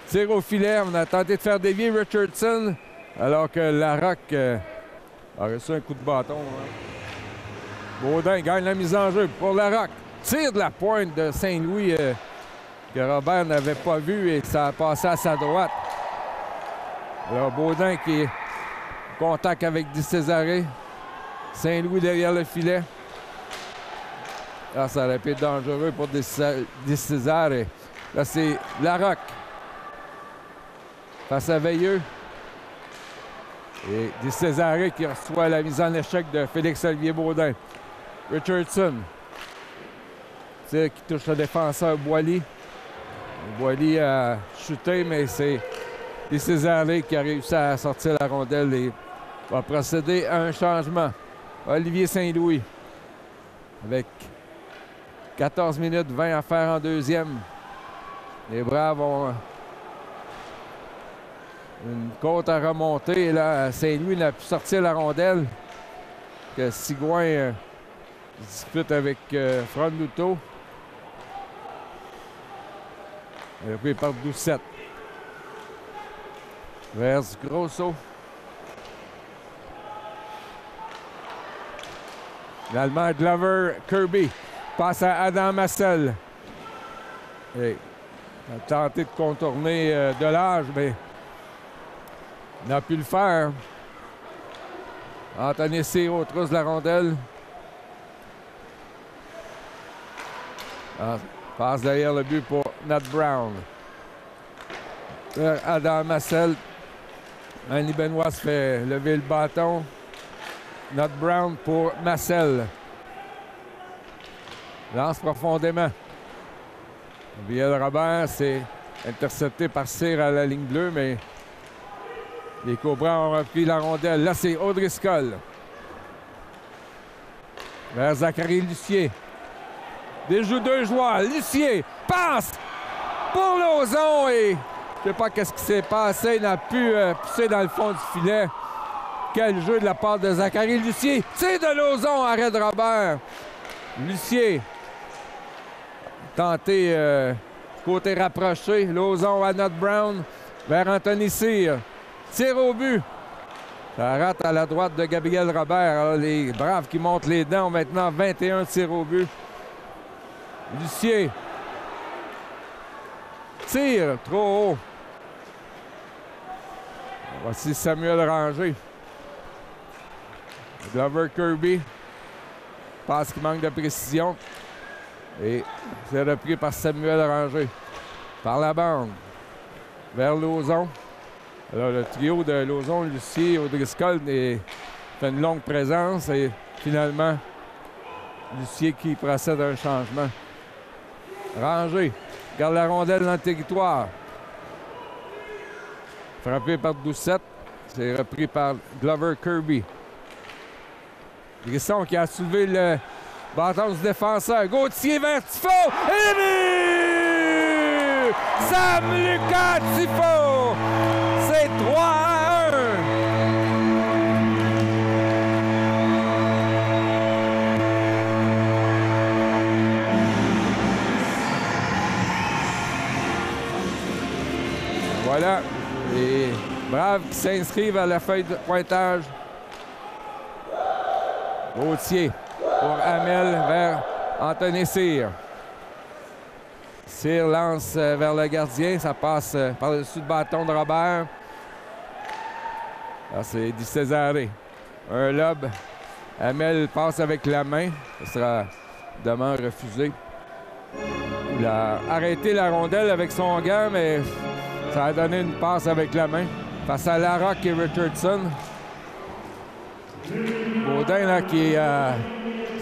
Tire au filet. On a tenté de faire dévier Richardson alors que Larocque a reçu un coup de bâton. Hein. Baudin gagne la mise en jeu pour Larocque. Tire de la pointe de Saint-Louis que Robert n'avait pas vu et ça a passé à sa droite. Alors Baudin qui est en contact avec Di Cesare. Saint-Louis derrière le filet. Là, ça aurait été dangereux pour Di Cesare. Là, c'est Larocque face à Veilleux. Et Di Cesare qui reçoit la mise en échec de Félix-Olivier Baudin. Richardson. Tir qui touche le défenseur Boily. Boily a chuté, mais c'est Césaré qui a réussi à sortir la rondelle et va procéder à un changement. Olivier Saint-Louis avec 14 minutes 20 à faire en deuxième. Les Braves ont une côte à remonter. Et là, Saint-Louis n'a pu sortir la rondelle. Que Sigouin dispute avec Fronduto. Repris par Doucette. Vers Grosso. L'Allemand Glover Kirby passe à Adam Massel. Et il a tenté de contourner Delage, mais il n'a pu le faire. Anthony Cyr au trousse de la rondelle. Passe derrière le but pour Nat Brown. Adam Massel. Manny Benoit se fait lever le bâton. Nat Brown pour Massel. Lance profondément. Viel Robert, c'est intercepté par Cyr à la ligne bleue, mais les Cobras ont repris la rondelle. Là, c'est O'Driscoll. Vers Zachary Lucier. Déjoue deux joueurs. Lucier passe pour Lauzon et je ne sais pas qu'est-ce qui s'est passé. Il n'a pu pousser dans le fond du filet. Quel jeu de la part de Zachary Lucier. C'est de Lauzon, arrêt de Robert. Lucier. Tenté côté rapproché. Lauzon à Nat Brown vers Anthony Cyr. Tire au but. Ça rate à la droite de Gabriel Robert. Alors, les Braves qui montent les dents ont maintenant 21 tirs au but. Lucier. Tire trop haut. Voici Samuel Ranger. Glover Kirby. Passe qui manque de précision. Et c'est repris par Samuel Ranger. Par la bande. Vers Lauzon. Alors, le trio de Lauzon, Lucier, O'Driscoll fait une longue présence. Et finalement, Lucier qui procède à un changement. Ranger. Garde la rondelle dans le territoire. Frappé par Doucette. C'est repris par Glover Kirby. Grisson qui a soulevé le bâton du défenseur. Gauthier vers Tifo. Et but! Sam-Lucas Tifo! C'est 3-1! Voilà. Les Braves qui s'inscrivent à la feuille de pointage. Gauthier pour Hamel vers Anthony Cyr. Cyr lance vers le gardien. Ça passe par-dessus le bâton de Robert. Là, c'est Di Cesare. Un lob. Hamel passe avec la main. Ce sera demain refusé. Il a arrêté la rondelle avec son gant, mais ça a donné une passe avec la main. Face à Larocque et Richardson. Baudin là, qui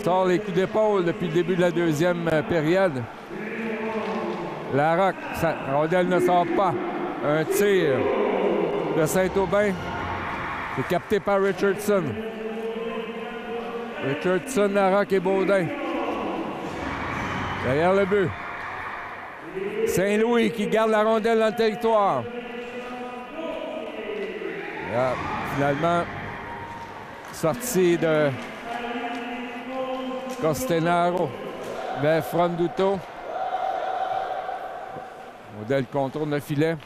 sort les coups d'épaule depuis le début de la deuxième période. Larocque, la rondelle ne sort pas. Un tir de Saint-Aubin. C'est capté par Richardson. Richardson, Larocque et Baudin. Derrière le but. Saint-Louis qui garde la rondelle dans le territoire. Là, finalement, sortie de Costenaro vers Fronduto. Modèle contourne le filet.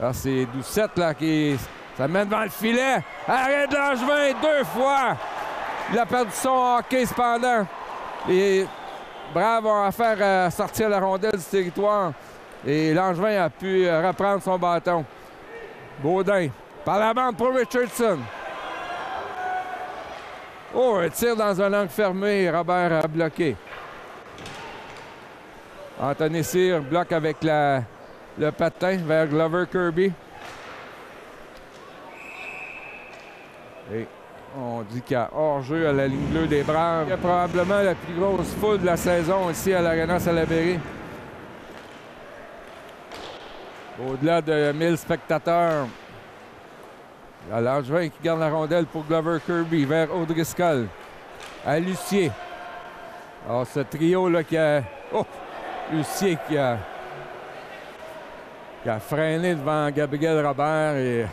Là, c'est Doucette là, qui s'amène devant le filet. Arrête Langevin 2 fois. Il a perdu son hockey cependant. Les Braves ont affaire à sortir la rondelle du territoire. Et Langevin a pu reprendre son bâton. Baudin par la bande pour Richardson. Oh, un tir dans un angle fermé. Robert a bloqué. Anthony Cyr bloque avec le patin vers Glover Kirby. Et On dit qu'il y a hors-jeu à la ligne bleue des Braves. Il y a probablement la plus grosse foule de la saison ici à l'Arena Salaberry. Au-delà de 1000 spectateurs. Langevin qui garde la rondelle pour Glover Kirby vers O'Driscoll. À Lucier. Alors, ce trio-là qui a... Oh! Lucier qui a freiné devant Gabriel Robert. Et...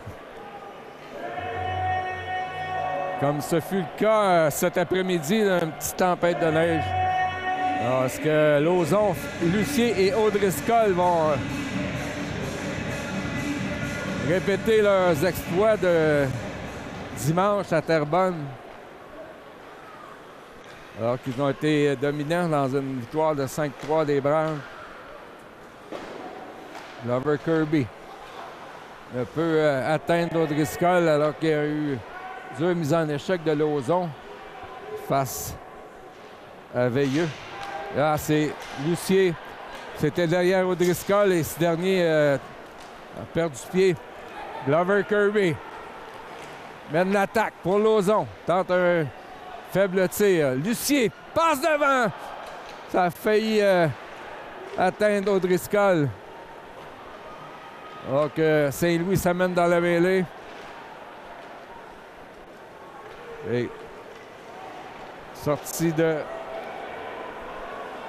Comme ce fut le cas cet après-midi, une petite tempête de neige. Est-ce que Lauzon, Lucier et O'Driscoll vont répéter leurs exploits de dimanche à Terrebonne? Alors qu'ils ont été dominants dans une victoire de 5-3 des Braves. Glover Kirby ne peut atteindre O'Driscoll alors qu'il y a eu 2 mises en échec de Lauzon face à Veilleux. Là, c'est Lucier. C'était derrière O'Driscoll et ce dernier a perdu pied. Glover Kirby mène l'attaque pour Lauzon. Tente un faible tir. Lucier passe devant. Ça a failli atteindre O'Driscoll. Donc, Saint-Louis s'amène dans la mêlée. Et sortie de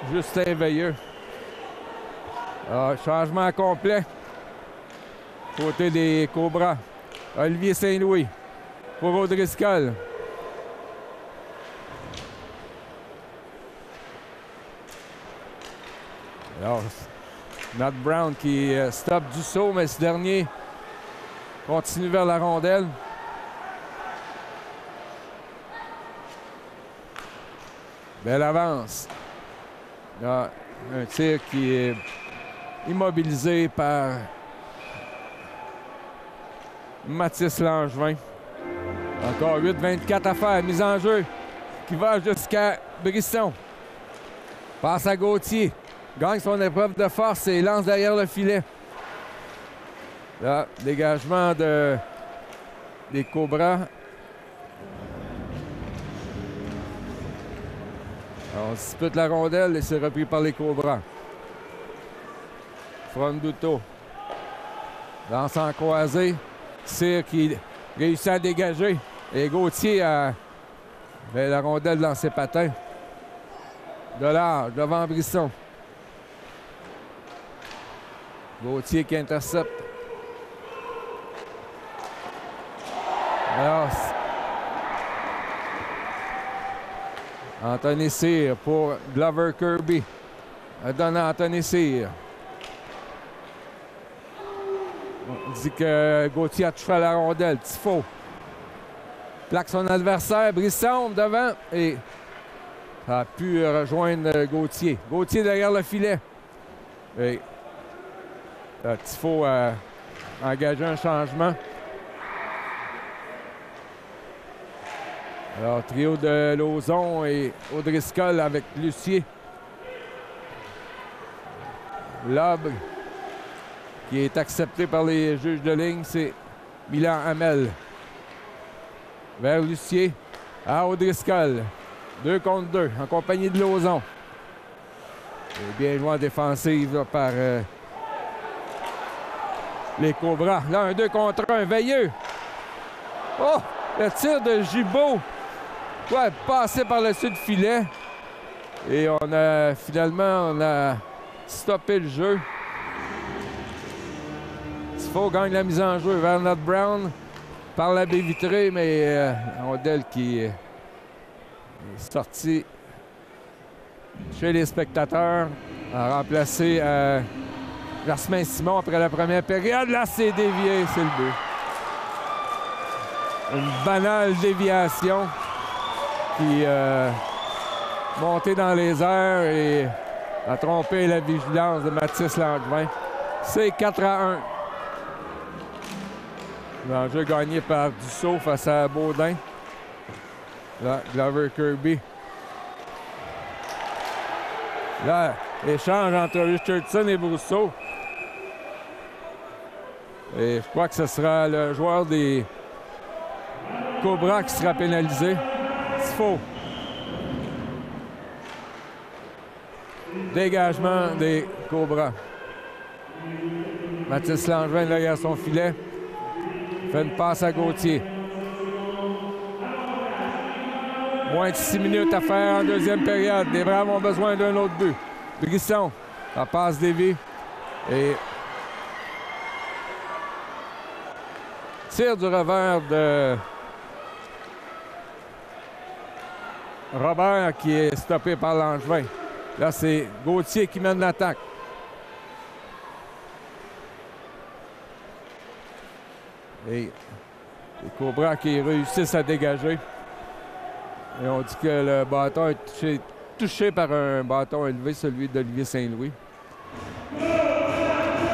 Justin Veilleux. Changement complet. Côté des Cobras. Olivier Saint-Louis pour O'Driscoll. Alors, Matt Brown qui stoppe Dussault, mais ce dernier continue vers la rondelle. Belle avance. Là, un tir qui est immobilisé par Mathis Langevin. Encore 8-24 à faire. Mise en jeu qui va jusqu'à Brisson. Passe à Gauthier. Gagne son épreuve de force et lance derrière le filet. Là, dégagement des Cobras. On dispute la rondelle et c'est repris par les Cobras. Fronduto. Lance en croisé. Cyr qui réussit à dégager. Et Gauthier a la rondelle dans ses patins. De large, devant Brisson. Gauthier qui intercepte. Alors, Anthony Cyr pour Glover Kirby. Elle donne à Anthony Cyr. On dit que Gauthier a touché à la rondelle. Tifo plaque son adversaire. Brisson devant et ça a pu rejoindre Gauthier. Gauthier derrière le filet. Et Tifo a engagé un changement. Alors, trio de Lauzon et O'Driscoll avec Lucier. L'arbre qui est accepté par les juges de ligne, c'est Milan Hamel. Vers Lucier à O'Driscoll. 2 contre 2 en compagnie de Lauzon. Et bien joué en défensive là, par les Cobras. Là, un 2 contre 1. Veilleux. Oh! Le tir de Gibault. Ouais, passé par le dessus du filet. Et on a stoppé le jeu. Tifo gagne la mise en jeu vers Matt Brown par la baie vitrée, mais rondelle qui est sortie chez les spectateurs, a remplacé Jasmin Simon après la première période. Là, c'est dévié, c'est le but. Une banale déviation qui montait dans les airs et a trompé la vigilance de Mathis Langevin. C'est 4-1. L'enjeu gagné par Dussault face à Baudin. Là, Glover Kirby. Là, échange entre Richardson et Brousseau. Et je crois que ce sera le joueur des Cobras qui sera pénalisé. Tifo. Dégagement des Cobras. Mathis Langevin derrière son filet. Fait une passe à Gauthier. Moins de 6 minutes à faire en deuxième période. Les Braves ont besoin d'un autre but. Brisson, la passe dévie. Et tir du revers de Robert qui est stoppé par Langevin. Là, c'est Gauthier qui mène l'attaque. Et les Cobras qui réussissent à dégager. Et on dit que le bâton est touché par un bâton élevé, celui d'Olivier Saint-Louis.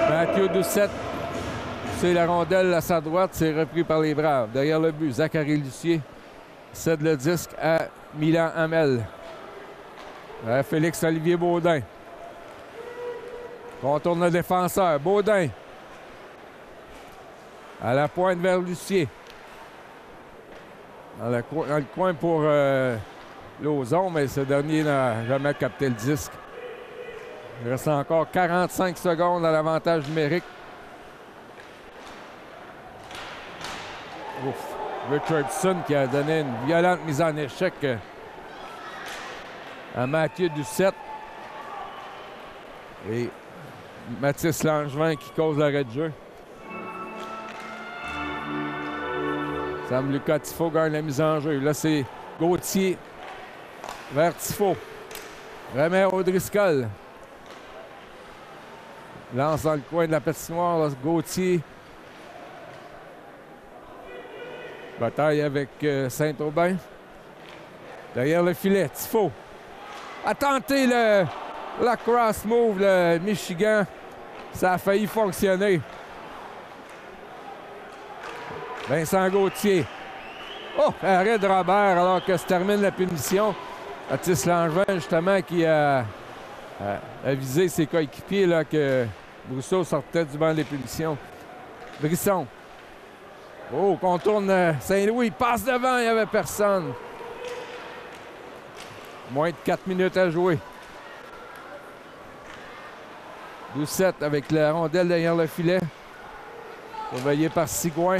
Mathieu Doucette, c'est la rondelle à sa droite, c'est repris par les Braves. Derrière le but, Zachary Lucier cède le disque à Milan Hamel. Félix-Olivier Baudin. Contourne le défenseur. Baudin. À la pointe vers Lucier. Dans le coin pour Lauzon, mais ce dernier n'a jamais capté le disque. Il reste encore 45 secondes à l'avantage numérique. Ouf. Richardson qui a donné une violente mise en échec à Mathieu Doucette. Et Mathis Langevin qui cause l'arrêt de jeu. Sam Lucas Tifo gagne la mise en jeu. Là, c'est Gauthier vers Tifo. Romero O'Driscoll. Lance dans le coin de la patinoire. Là, Gauthier. Bataille avec Saint-Aubin. Derrière le filet, Tifo. A tenté la cross move, le Michigan. Ça a failli fonctionner. Vincent Gauthier. Oh, arrêt de Robert alors que se termine la punition. Mathis Langevin, justement, qui a visé ses coéquipiers là, que Brousseau sortait du banc des punitions. Brisson. Oh, contourne Saint-Louis. Passe devant, il n'y avait personne. Moins de 4 minutes à jouer. Doucette avec la rondelle derrière le filet. Surveillé par Sigouin.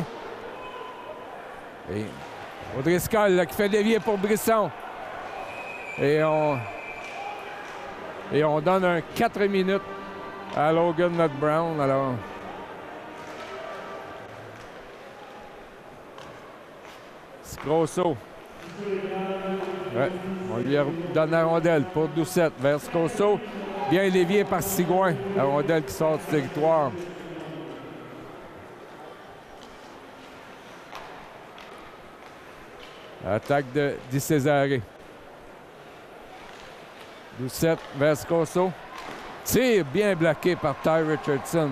Et O'Driscoll là, qui fait dévier pour Brisson. Et on donne un 4 minutes à Logan Nutt Brown. Alors, Scrosso. Ouais, on lui donne la rondelle pour Doucette vers Scrosso. Bien dévié par Sigouin. La rondelle qui sort du territoire. Attaque de Di Cesare. Doucette vers Scrosso. Tir bien bloqué par Ty Richardson.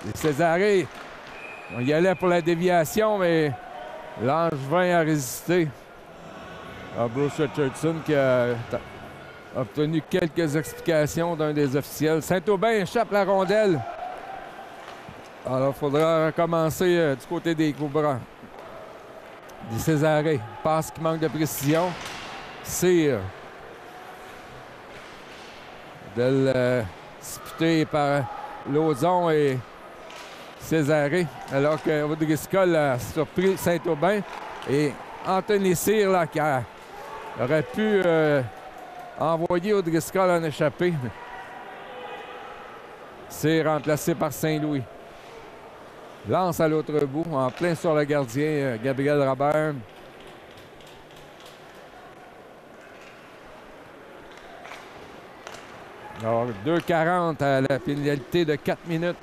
Di Cesare, on y allait pour la déviation, mais Langevin a résisté. Bruce Richardson qui a obtenu quelques explications d'un des officiels. Saint-Aubin échappe la rondelle. Alors, il faudra recommencer du côté des Cobras. Di Cesare, passe qui manque de précision. Cyr. Disputé par Lauzon et Cesare, alors que O'Driscoll a surpris Saint-Aubin. Et Anthony Cyr, là, qui aurait pu envoyer O'Driscoll en échappé. Cyr remplacé par Saint-Louis. Lance à l'autre bout, en plein sur le gardien, Gabriel Robert. Alors, 2:40 à la pénalité de 4 minutes.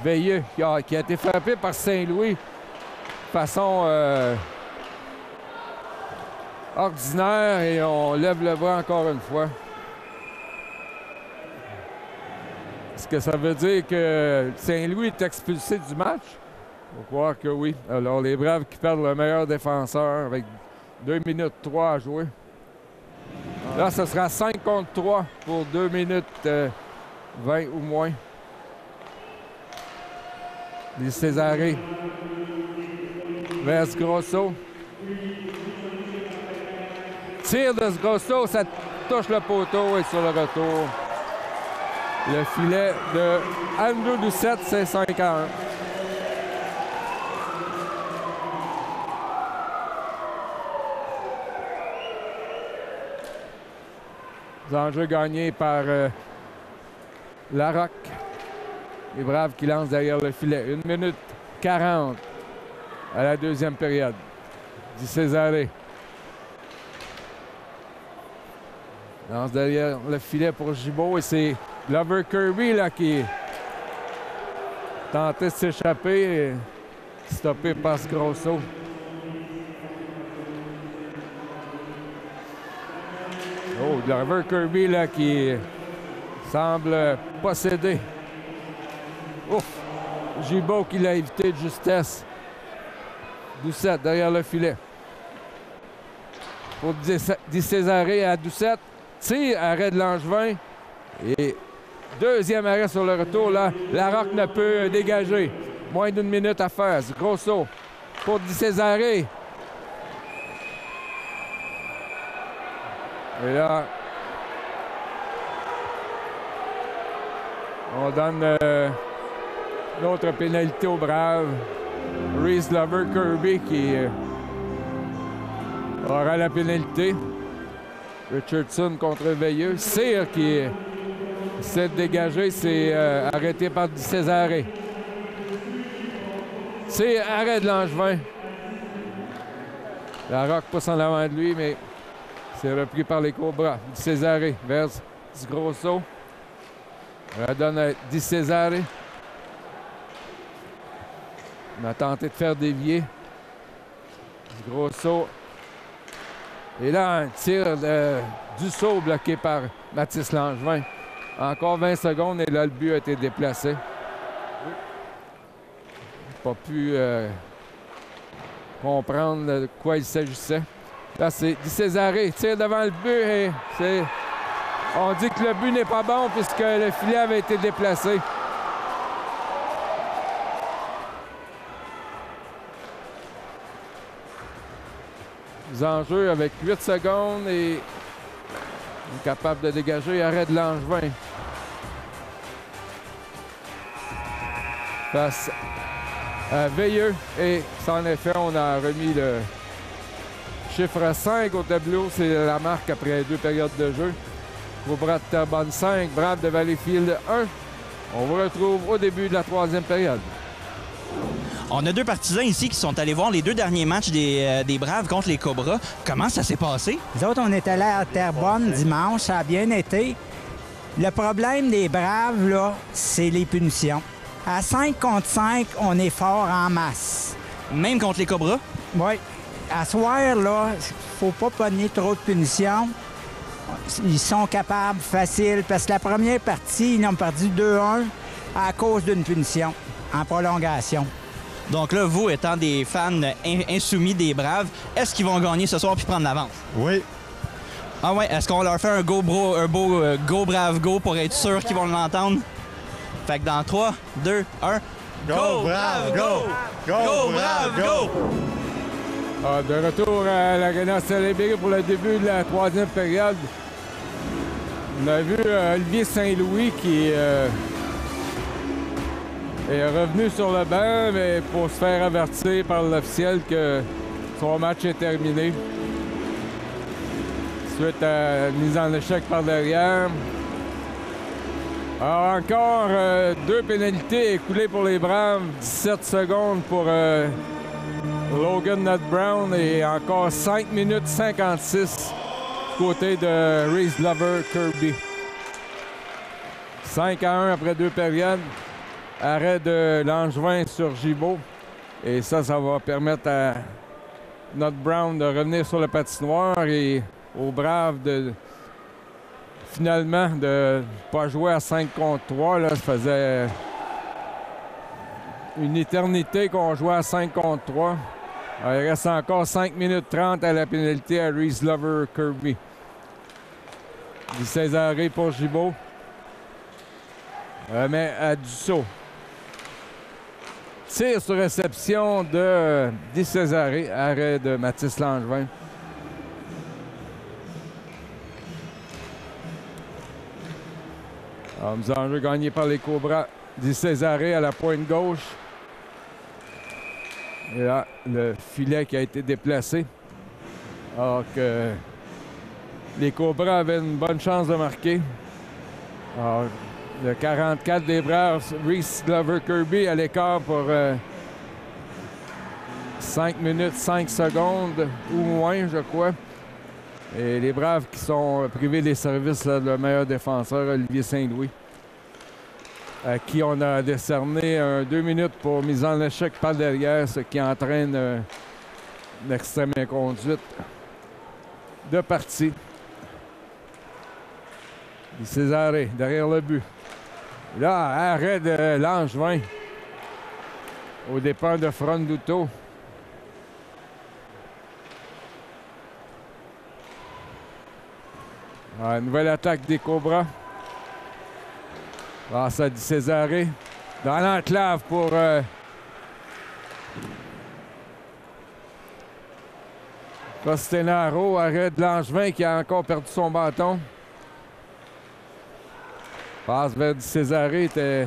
Veilleux qui a été frappé par Saint-Louis de façon ordinaire et on lève le bras encore une fois. Est-ce que ça veut dire que Saint-Louis est expulsé du match? Il faut croire que oui. Alors, les Braves qui perdent le meilleur défenseur avec 2 minutes 3 à jouer. Là, ce sera 5 contre 3 pour 2 minutes 20 ou moins. Di Cesare vers Grosso. Tir de Grosso, ça touche le poteau et sur le retour, le filet de Andrew Doucette, c'est 5-1. Enjeu gagné par Larocque. Les Braves qui lancent derrière le filet. 1 minute 40 à la deuxième période. Di Cesare lance derrière le filet pour Gibault et c'est Glover Kirby là, qui tentait de s'échapper et stoppé par Grosso. Oh, Glover Kirby là, qui semble posséder. Ouf! Gibault qui l'a évité de justesse. Doucette derrière le filet. Pour Di Cesare à Doucette. Tir, arrêt de Langevin. Et deuxième arrêt sur le retour. Là, Larocque ne peut dégager. Moins d'1 minute à faire. Grosso pour Di Cesare. Et là, on donne l'autre pénalité aux Braves. Reese Glover Kirby qui aura la pénalité. Richardson contre Veilleux. Cyr qui essaie de dégager, c'est arrêté par Di Cesare. C'est arrêt de Langevin. Larocque passe en avant de lui, mais c'est repris par les Cobras. Di Cesare vers Di Grosso. On donne à Di Cesare. On a tenté de faire dévier. Di Grosso. Et là, un tir du saut bloqué par Mathis Langevin. Encore 20 secondes et là, le but a été déplacé. Pas pu comprendre de quoi il s'agissait. Là, c'est Di Cesare. Tire devant le but et c'est... On dit que le but n'est pas bon puisque le filet avait été déplacé. Les enjeux avec 8 secondes et incapable de dégager. Arrêt de Langevin. Face à Veilleux. Et en effet, on a remis le chiffre 5 au tableau. C'est la marque après 2 périodes de jeu. Cobras de Terrebonne 5, Braves de Valleyfield 1. On vous retrouve au début de la 3e période. On a 2 partisans ici qui sont allés voir les 2 derniers matchs des Braves contre les Cobras. Comment ça s'est passé? Nous autres, on est allés à Terrebonne dimanche. Ça a bien été. Le problème des Braves, là, c'est les punitions. À 5 contre 5, on est fort en masse. Même contre les Cobras? Oui. À soir, là, faut pas pogner trop de punitions. Ils sont capables, facile, parce que la première partie, ils ont perdu 2-1 à cause d'une punition en prolongation. Donc là, vous, étant des fans insoumis des Braves, est-ce qu'ils vont gagner ce soir puis prendre l'avance? Oui. Ah ouais, est-ce qu'on leur fait un beau go Brave go pour être sûr qu'ils vont l'entendre? Fait que dans 3, 2, 1... Go Brave go! Go Brave go! De retour à l'Arena Salaberry pour le début de la 3e période. On a vu Olivier Saint-Louis qui est revenu sur le banc, mais pour se faire avertir par l'officiel que son match est terminé. Suite à une mise en échec par derrière. Alors encore 2 pénalités écoulées pour les Braves. 17 secondes pour Logan Nutt Brown et encore 5 minutes 56 du côté de Reese Glover Kirby. 5-1 après 2 périodes. Arrêt de Langevin sur Gibault. Et ça va permettre à Nutt Brown de revenir sur le patinoire et aux Braves de finalement de ne pas jouer à 5 contre 3. Là, ça faisait une éternité qu'on jouait à 5 contre 3. Alors, il reste encore 5 minutes 30 à la pénalité à Reese Glover Kirby. Di Cesare pour Gibault. Remet à Dussault. Tir sur réception de Di Cesare, arrêt de Mathis Langevin. Mise en jeu gagnée par les Cobras. Di Cesare à la pointe gauche. Et là, le filet qui a été déplacé. Alors que les Cobras avaient une bonne chance de marquer. Alors, le 44 des Braves, Reese Glover Kirby à l'écart pour 5 minutes, 5 secondes ou moins, je crois. Et les Braves qui sont privés des services là, de leur meilleur défenseur, Olivier Saint-Louis, à qui on a décerné 2 minutes pour mise en échec par derrière, ce qui entraîne une extrême inconduite de partie. Di Cesare derrière le but. Là, arrêt de Langevin au départ de Fronduto. Nouvelle attaque des Cobras. Grâce à Di Cesare. Dans l'enclave pour Costenaro. Arrêt de Langevin qui a encore perdu son bâton. Passe vers Di Cesare, était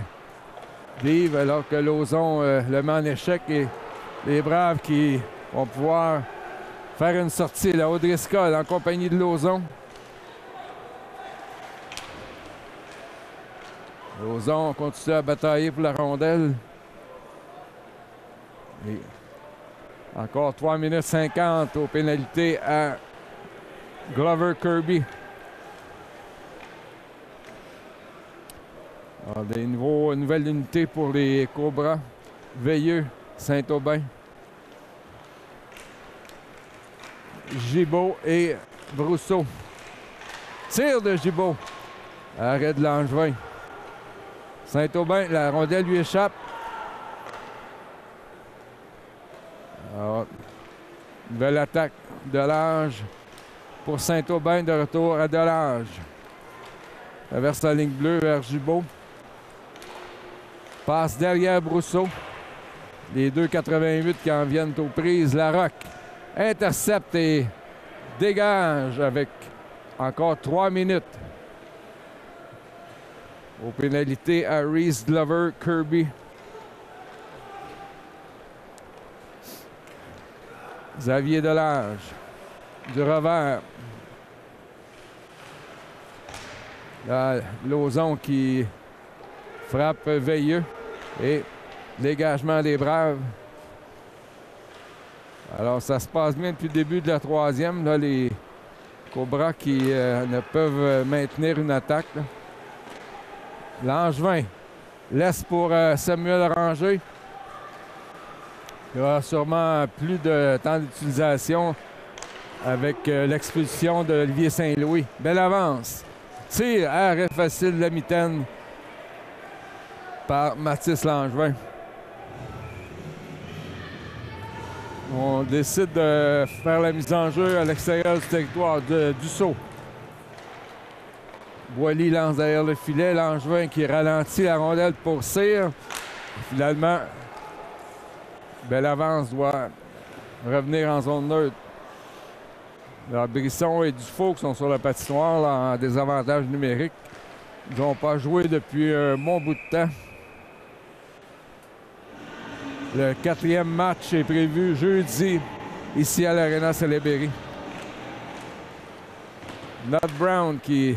vive alors que Lauzon le met en échec et les Braves qui vont pouvoir faire une sortie. La O'Driscoll en compagnie de Lauzon. Lauzon continue à batailler pour la rondelle. Et encore 3 minutes 50 aux pénalités à Glover Kirby. Alors, des nouvelles unités pour les Cobras. Veilleux, Saint-Aubin, Gibault et Brousseau. Tir de Gibault. Arrêt de Langevin. Saint-Aubin, la rondelle lui échappe. Alors, nouvelle attaque de Delage pour Saint-Aubin, de retour à Delage. Traverse la ligne bleue vers Gibault. Passe derrière Brousseau. Les 2,88 qui en viennent aux prises. Larocque intercepte et dégage avec encore 3 minutes. Aux pénalités à Reese Glover Kirby. Xavier Delage. Du revers. Là, Lauzon qui frappe Veilleux. Et dégagement des Braves. Alors, ça se passe bien depuis le début de la troisième. Là, les Cobras qui ne peuvent maintenir une attaque. Là. Langevin laisse pour Samuel Ranger. Il y aura sûrement plus de temps d'utilisation avec l'expulsion d'Olivier Saint-Louis. Belle avance. Tir, arrêt facile de la mitaine par Mathis Langevin. On décide de faire la mise en jeu à l'extérieur du territoire du saut. Boily lance derrière le filet. Langevin qui ralentit la rondelle pour Cyr. Finalement, belle avance doit revenir en zone neutre. Alors, Brisson et Dufault qui sont sur la patinoire là, en désavantage numérique. Ils n'ont pas joué depuis un bon bout de temps. Le 4e match est prévu jeudi ici à l'Arena Salaberry. Nod Brown qui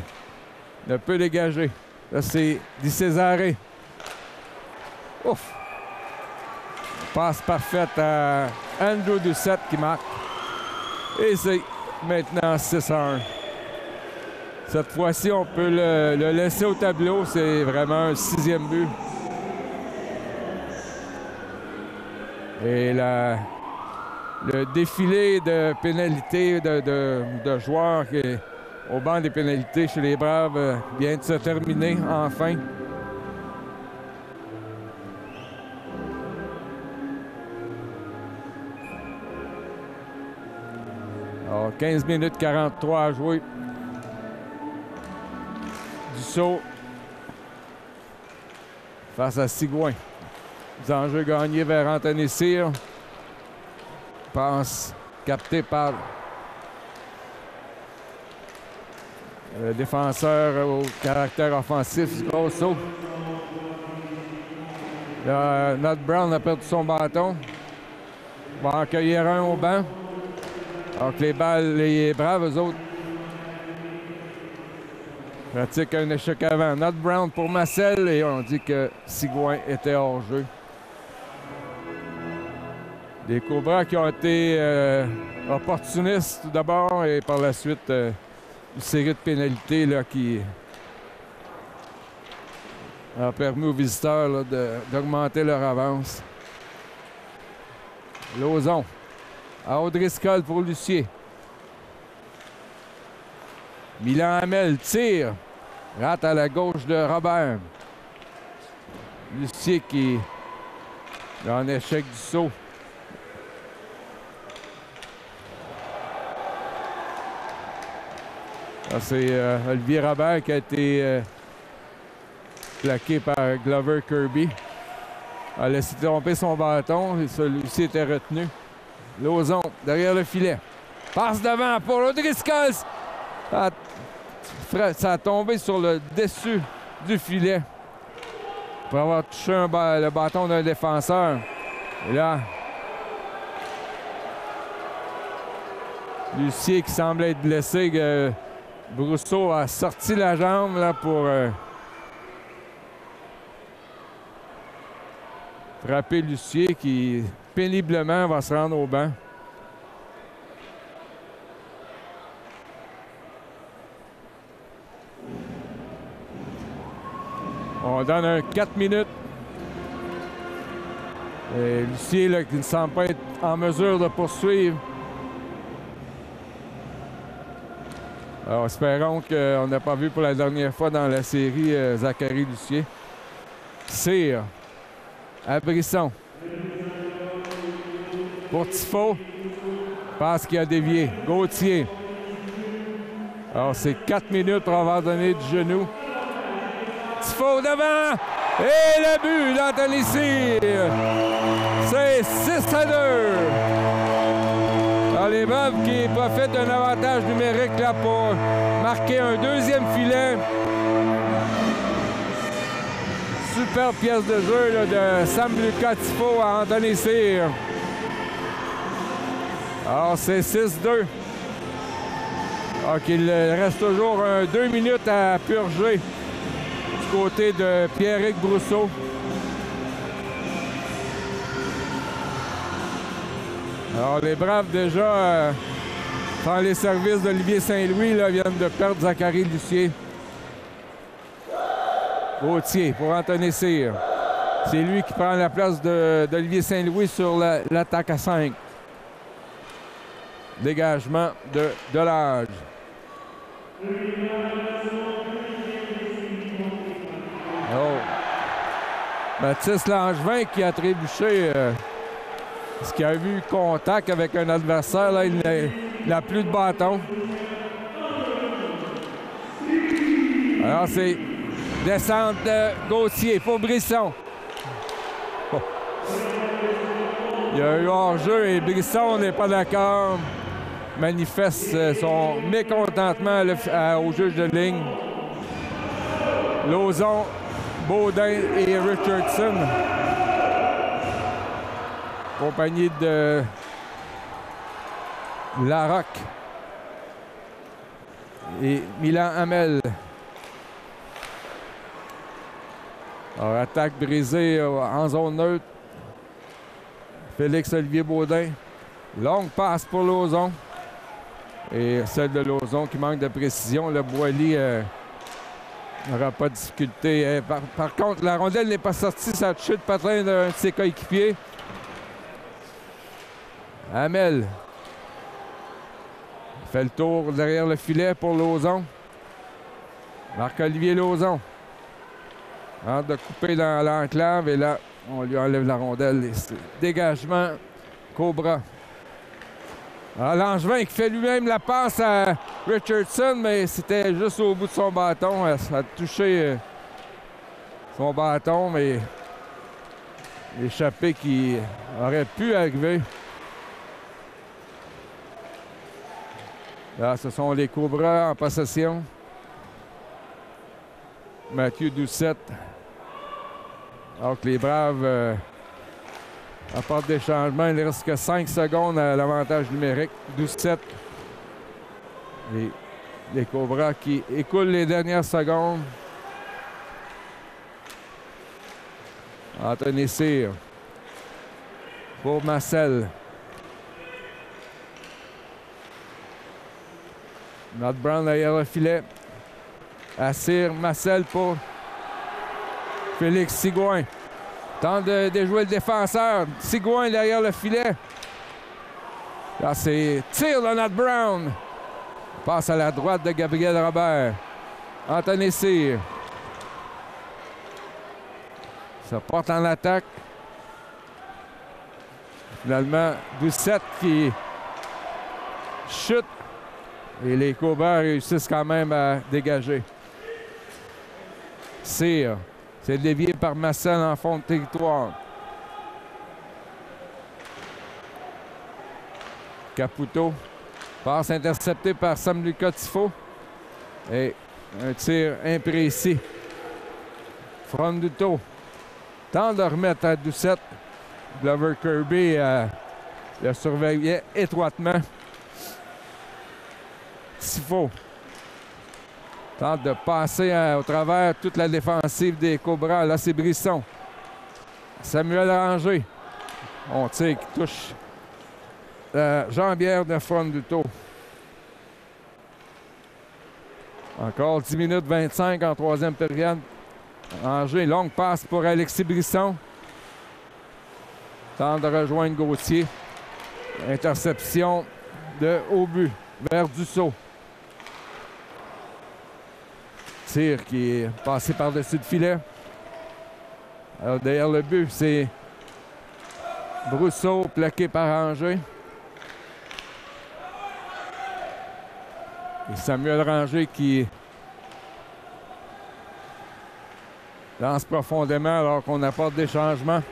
ne peut dégager. Là, c'est Di Cesare. Ouf! Passe parfaite à Andrew Doucette qui marque. Et c'est maintenant 6-1. Cette fois-ci, on peut le laisser au tableau. C'est vraiment un 6e but. Et le défilé de pénalités de joueurs qui est au banc des pénalités chez les Braves vient de se terminer enfin. Alors, 15 minutes 43 à jouer. Dussault face à Sigouin. Les enjeux gagnés vers Anthony Cyr. Passe capté par le défenseur au caractère offensif, Grosso. Nat Brown a perdu son bâton. Va en cueillir un au banc. Alors que les Braves, eux autres, pratiquent un échec avant. Nat Brown pour Marcel et on dit que Sigouin était hors jeu. Des Cobras qui ont été opportunistes tout d'abord et par la suite une série de pénalités là, qui a permis aux visiteurs d'augmenter leur avance. Lauzon à O'Driscoll pour Lucier. Milan Hamel tire. Rate à la gauche de Robert. Lucier qui est en échec du saut. C'est Olivier Robert qui a été plaqué par Glover Kirby. A laissé tromper son bâton et celui-ci était retenu. Lauzon derrière le filet. Passe devant pour O'Driscoll. Ça a tombé sur le dessus du filet pour avoir touché le bâton d'un défenseur. Et là, Lucier qui semble être blessé. Brousseau a sorti la jambe là, pour frapper Lucier qui péniblement va se rendre au banc. On donne un 4 minutes. Et Lucier là, qui ne semble pas être en mesure de poursuivre. Alors, espérons qu'on n'a pas vu pour la dernière fois dans la série Zachary Lucier. Cyr à Brisson. Pour Tifo. Passe qui a dévié. Gauthier. Alors, c'est 4 minutes pour avoir donné du genou. Tifo devant. Et le but d'Anthony Cyr. C'est 6-2. Alors, les Braves qui profitent d'un avantage numérique là pour marquer un deuxième filet. Super pièce de jeu là, de Sam Lucas Tifo à Anthony Cyr. Alors, c'est 6-2. Donc, il reste toujours 2 minutes à purger du côté de Pierrick Brousseau. Alors, les Braves, déjà, par les services d'Olivier Saint-Louis, viennent de perdre Zachary Lucier. Gauthier pour Anthony Cyr. C'est lui qui prend la place d'Olivier Saint-Louis sur l'attaque à 5. Dégagement de Delage. Oh. Mathis Langevin qui a trébuché. Est-ce qu'il a eu contact avec un adversaire? Là, il n'a plus de bâton. Alors, c'est descente de Gauthier pour Brisson. Oh. Il y a eu hors-jeu et Brisson n'est pas d'accord. Manifeste son mécontentement au juge de ligne. Lauzon, Baudin et Richardson. Compagnie de Larocque et Milan Hamel. Alors, attaque brisée en zone neutre. Félix-Olivier Baudin. Longue passe pour Lauzon. Et celle de Lauzon qui manque de précision. Le Boily n'aura pas de difficulté. Par contre, la rondelle n'est pas sortie. Ça a touché le patin d'un de ses coéquipiers. Hamel fait le tour derrière le filet pour Lauzon. Marc-Olivier Lauzon. Hâte de couper dans l'enclave et là, on lui enlève la rondelle. Dégagement, Cobra. Alors, Langevin qui fait lui-même la passe à Richardson, mais c'était juste au bout de son bâton. Ça a touché son bâton, mais L'échappée qui aurait pu arriver. Là, ce sont les Cobras en possession. Mathieu Doucette. Alors que les Braves apportent des changements. Il ne reste que 5 secondes à l'avantage numérique. Doucette. Et les Cobras qui écoulent les dernières secondes. Anthony Cyr pour Marcel. Matt Brown derrière le filet. À Cyr, Marcel pour Félix Sigouin. Tente de déjouer le défenseur. Sigouin derrière le filet. Là, c'est tir de Matt Brown. Passe à la droite de Gabriel Robert. Anthony Cyr. Ça porte en attaque. Finalement, Doucette qui chute. Et les Cobras réussissent quand même à dégager. Cyr. C'est dévié par Marcel en fond de territoire. Caputo. Passe interceptée par Sam-Lucas Tifo. Et un tir imprécis. Fronduto tente de remettre à Doucette. Glover Kirby le surveillait étroitement. Tifo tente de passer au travers toute la défensive des Cobras. Là, c'est Brisson. Samuel Ranger. On tire qui touche la jambière de Fronduto. Encore 10 minutes 25 en troisième période. Ranger, longue passe pour Alexis Brisson. Tente de rejoindre Gauthier. Interception de haut but vers Dussault. Tir qui est passé par-dessus le filet. Alors, derrière le but, c'est Brousseau plaqué par Ranger. Et Samuel Ranger qui lance profondément alors qu'on apporte des changements.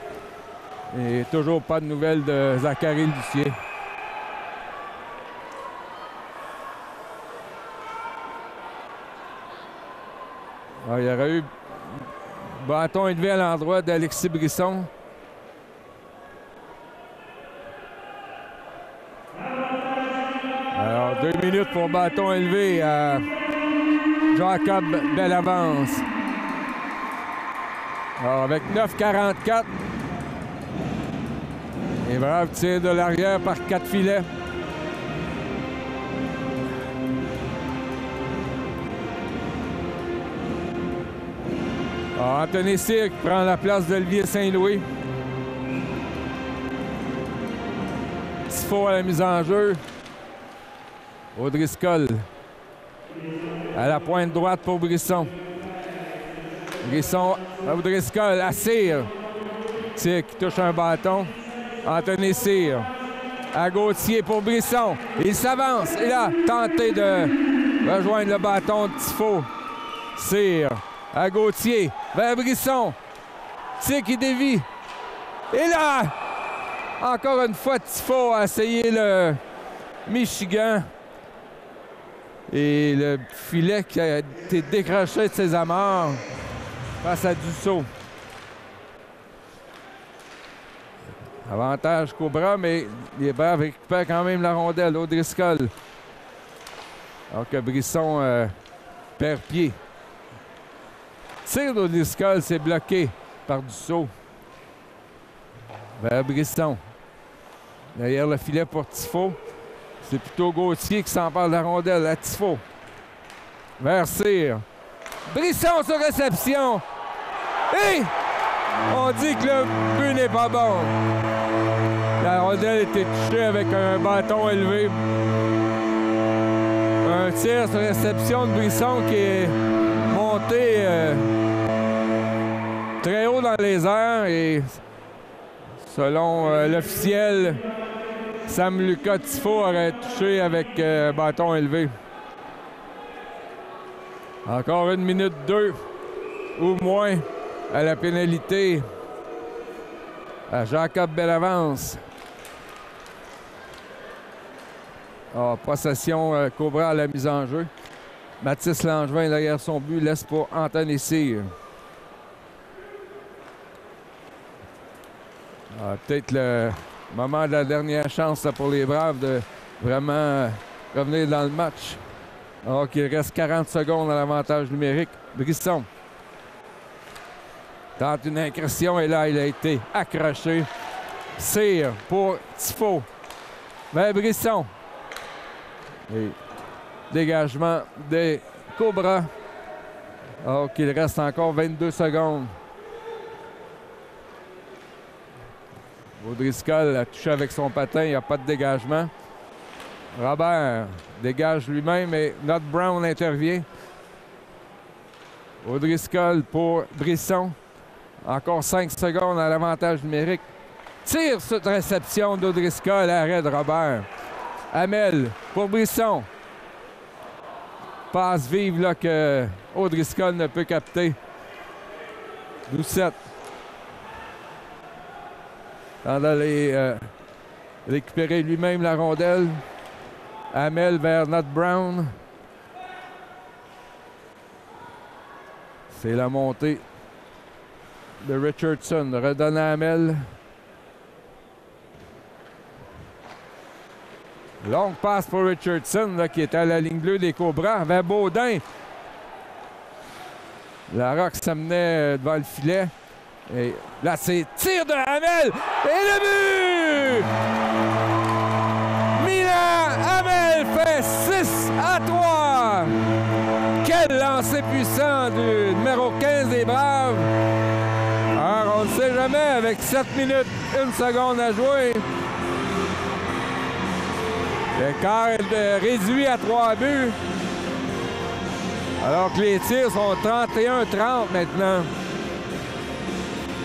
Et toujours pas de nouvelles de Zachary Lucier. Alors, il y aurait eu bâton élevé à l'endroit d'Alexis Brisson. Alors, 2 minutes pour bâton élevé à Jacob Bellavance. Alors, avec 9,44. Les Braves tirent de l'arrière par 4 filets. Alors, Anthony Cyr qui prend la place d'Olivier Saint-Louis. Tifo à la mise en jeu. O'Driscoll à la pointe droite pour Brisson. Brisson à O'Driscoll, à Cyr. Cyr qui touche un bâton. Anthony Cyr à Gauthier pour Brisson. Il s'avance. Et là, tenté de rejoindre le bâton de Tifo. Cyr à Gauthier vers Brisson. Cyr qui dévie. Et là, encore une fois, Tifo a essayé le Michigan. Et le filet qui a été décroché de ses amarres face à Dussault. Avantage Cobra, mais les Braves récupèrent quand même la rondelle. O'Driscoll. Alors que Brisson perd pied. Tir d'O'Driscoll, c'est bloqué par Dussault. Vers Brisson. Derrière le filet pour Tifo. C'est plutôt Gauthier qui s'empare de la rondelle à Tifo. Vers Cyr. Brisson sur réception. Et on dit que le but n'est pas bon. La rondelle était touchée avec un bâton élevé. Un tir sur réception de Brisson qui est monté très haut dans les airs. Et selon l'officiel, Sam-Lucas Tifo aurait touché avec bâton élevé. Encore 1 minute 2 ou moins à la pénalité à Jacob Bellavance. Possession Cobra à la mise en jeu. Mathis Langevin derrière son but laisse pour Anthony Cyr. Peut-être le moment de la dernière chance là, pour les Braves de vraiment revenir dans le match. Alors qu'il reste 40 secondes à l'avantage numérique. Brisson tente une incursion et là, il a été accroché. Cyr pour Tifo. Vers Brisson. Et dégagement des Cobras. Alors qu'il reste encore 22 secondes. O'Driscoll a touché avec son patin, il n'y a pas de dégagement. Robert dégage lui-même et Not Brown intervient. O'Driscoll pour Brisson. Encore 5 secondes à l'avantage numérique. Tire cette réception d'O'Driscoll, arrêt de Robert. Hamel pour Brisson. Passe vive là que O'Driscoll ne peut capter. Doucette. Tente d'aller récupérer lui-même la rondelle. Hamel vers Not Brown. C'est la montée de Richardson. Redonne à Hamel. Longue passe pour Richardson là, qui est à la ligne bleue des Cobras vers Baudin. La Rock s'amenait devant le filet. Et là, c'est tir de Hamel. Et le but! Milan Hamel fait 6-3. Quel lancer puissant du numéro 15 des Braves. Alors, on ne sait jamais, avec 7 minutes, 1 seconde à jouer. L'écart est réduit à 3 buts. Alors que les tirs sont 31-30 maintenant.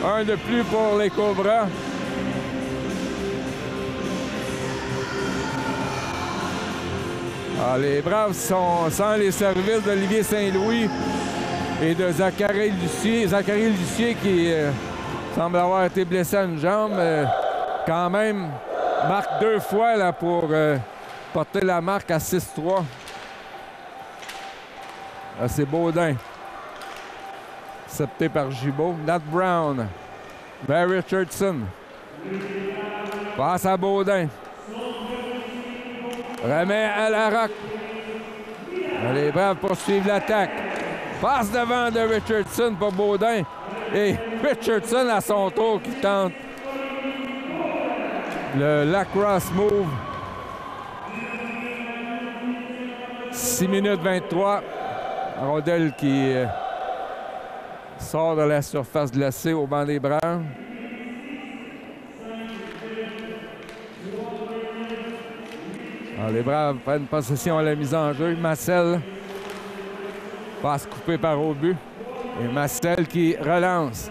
Un de plus pour les Cobras. Alors, les Braves sont sans les services d'Olivier Saint-Louis et de Zachary Lucier. Zachary Lucier qui semble avoir été blessé à une jambe. Quand même, marque 2 fois là, pour porter la marque à 6-3. Là, c'est Baudin. Accepté par Gibault. Nat Brown vers Richardson. Passe à Baudin. Remet à la Rock. Les Braves poursuivent l'attaque. Passe devant de Richardson pour Baudin. Et Richardson à son tour qui tente le lacrosse move. 6 minutes 23. Rondelle qui sort de la surface glacée au banc des Braves. Alors, les Braves prennent possession à la mise en jeu. Massel passe coupé par au but. Et Massel qui relance.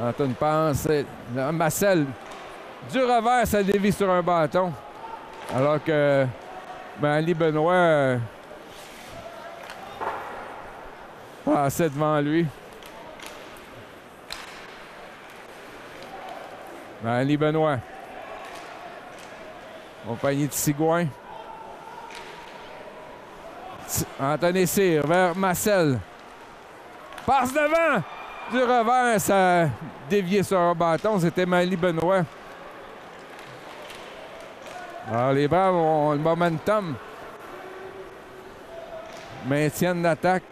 Antoine pense. Massel du revers, ça dévie sur un bâton. Alors que Ali Benoît passait devant lui. Ali Benoît. Compagnie de Sigouin. Anthony Cyr vers Massel. Passe devant! Du revers, ça a dévié sur un bâton. C'était Mali Benoît. Alors, les Braves ont le momentum. Maintiennent l'attaque.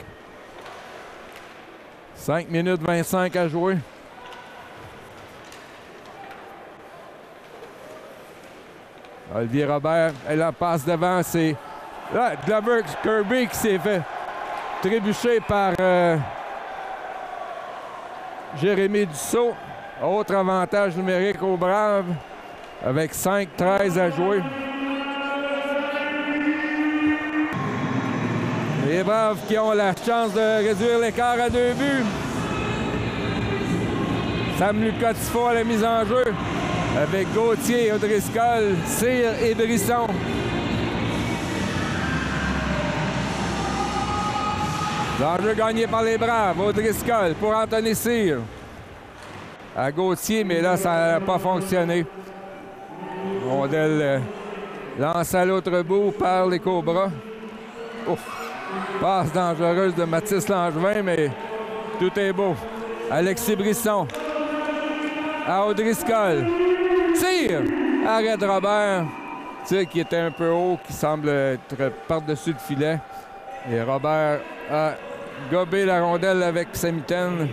5 minutes 25 à jouer. Olivier Robert, elle en passe devant. C'est là, Glover Kirby qui s'est fait trébucher par Jérémy Dussault. Autre avantage numérique aux Braves avec 5-13 à jouer. Les Braves qui ont la chance de réduire l'écart à 2 buts. Sam Lucas Tifo à la mise en jeu avec Gauthier, O'Driscoll, Cyr et Brisson. L'enjeu gagné par les Braves. O'Driscoll pour Anthony Cyr. à Gauthier, mais là, ça n'a pas fonctionné. Rondelle lance à l'autre bout, perd les Cobras. Ouf. Passe dangereuse de Mathis Langevin, mais tout est beau. Alexis Brisson. À O'Driscoll. Tire! Arrêt de Robert. Tir qui était un peu haut, qui semble être par-dessus le filet. Et Robert a gobé la rondelle avec sa mitaine.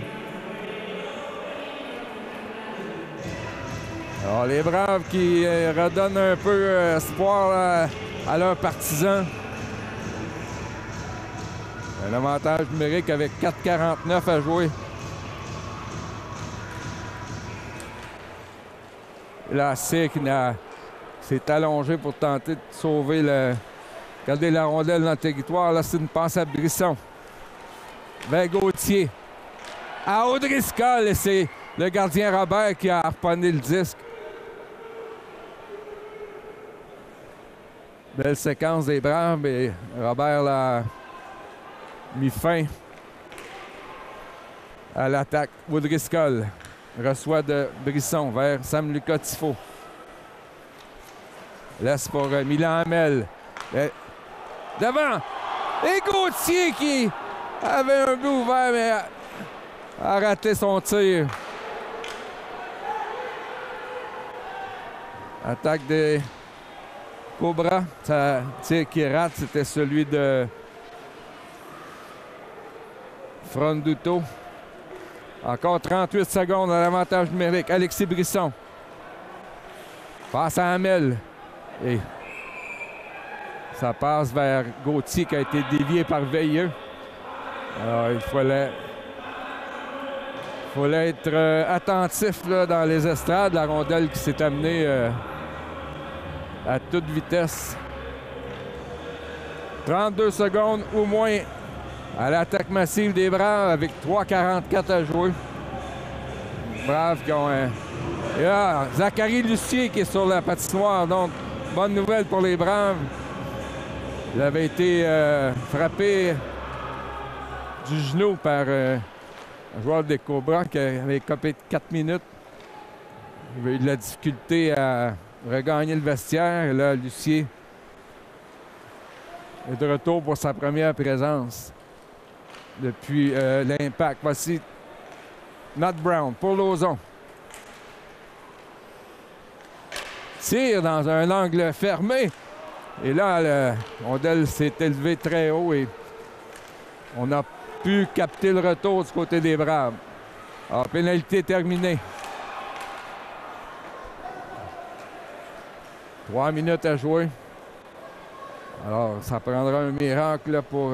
Alors, les Braves qui redonnent un peu espoir à leurs partisans. Un avantage numérique avec 4,49 à jouer. La Cyr qui s'est allongé pour tenter de sauver garder la rondelle dans le territoire. Là, c'est une passe à Brisson. Vers Gauthier. À O'Driscoll, et c'est le gardien Robert qui a harponné le disque. Belle séquence des Braves, mais Robert l'a mis fin à l'attaque. O'Driscoll reçoit de Brisson vers Sam-Lucas Tifo. Laisse pour Milan Hamel. Devant! Et Gauthier qui avait un but ouvert, mais a raté son tir. Attaque des Cobras. Ça tir qui rate, c'était celui de Fronduto. Encore 38 secondes à l'avantage numérique. Alexis Brisson. Passe à Hamel. Et ça passe vers Gauthier qui a été dévié par Veilleux. Alors, il fallait être attentif là, dans les estrades. La rondelle qui s'est amenée à toute vitesse. 32 secondes au moins à l'attaque massive des Braves avec 3,44 à jouer. Les Braves qui ont un... Et là, Zachary Lucier qui est sur la patinoire. Donc, bonne nouvelle pour les Braves. Il avait été frappé du genou par un joueur des Cobras qui avait copé de 4 minutes. Il avait eu de la difficulté à regagner le vestiaire. Et là, Lucier est de retour pour sa première présence depuis l'Impact. Voici Matt Brown pour Lauzon. Tire dans un angle fermé. Et là, la rondelle s'est élevée très haut et on a pu capter le retour du côté des Braves. Alors, pénalité terminée. 3 minutes à jouer. Alors, ça prendra un miracle là, pour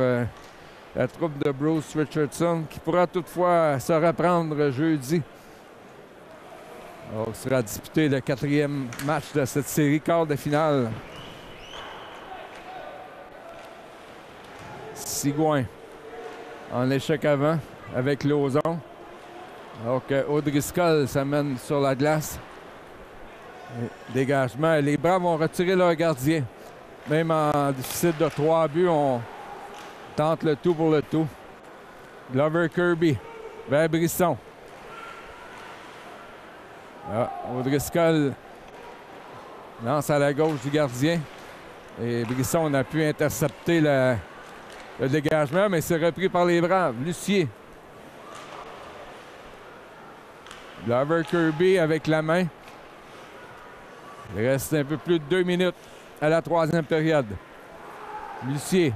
la troupe de Bruce Richardson qui pourra toutefois se reprendre jeudi. Alors, sera disputé le 4e match de cette série quart de finale. Sigouin en échec avant avec Lauzon. Alors que O'Driscoll s'amène sur la glace. Et dégagement. Les Braves ont retiré leur gardien. Même en déficit de 3 buts, on tente le tout pour le tout. Glover Kirby vers Brisson. Ah, O'Driscoll lance à la gauche du gardien. Et Brisson a pu intercepter le dégagement, mais c'est repris par les Braves. Lucier. Glover Kirby avec la main. Il reste un peu plus de 2 minutes à la 3e période. Lucier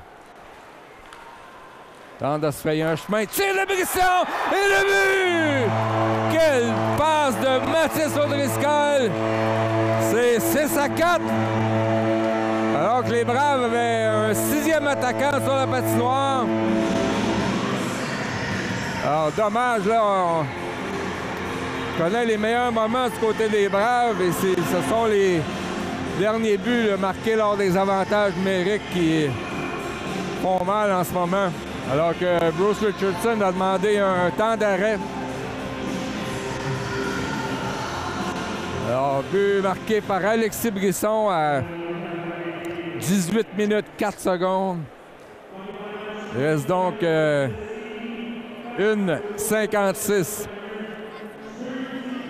tente de se frayer un chemin. Tire de Brisson! Et le but! Quelle passe de Mathis O'Driscoll! C'est 6-4. Alors que les Braves avaient un 6e attaquant sur la patinoire. Alors, dommage, là, on connaît les meilleurs moments du côté des Braves et ce sont les derniers buts là, marqués lors des avantages numériques qui font mal en ce moment. Alors que Bruce Richardson a demandé un temps d'arrêt. Alors, but marqué par Alexis Brisson à 18 minutes 4 secondes. Il reste donc 1,56.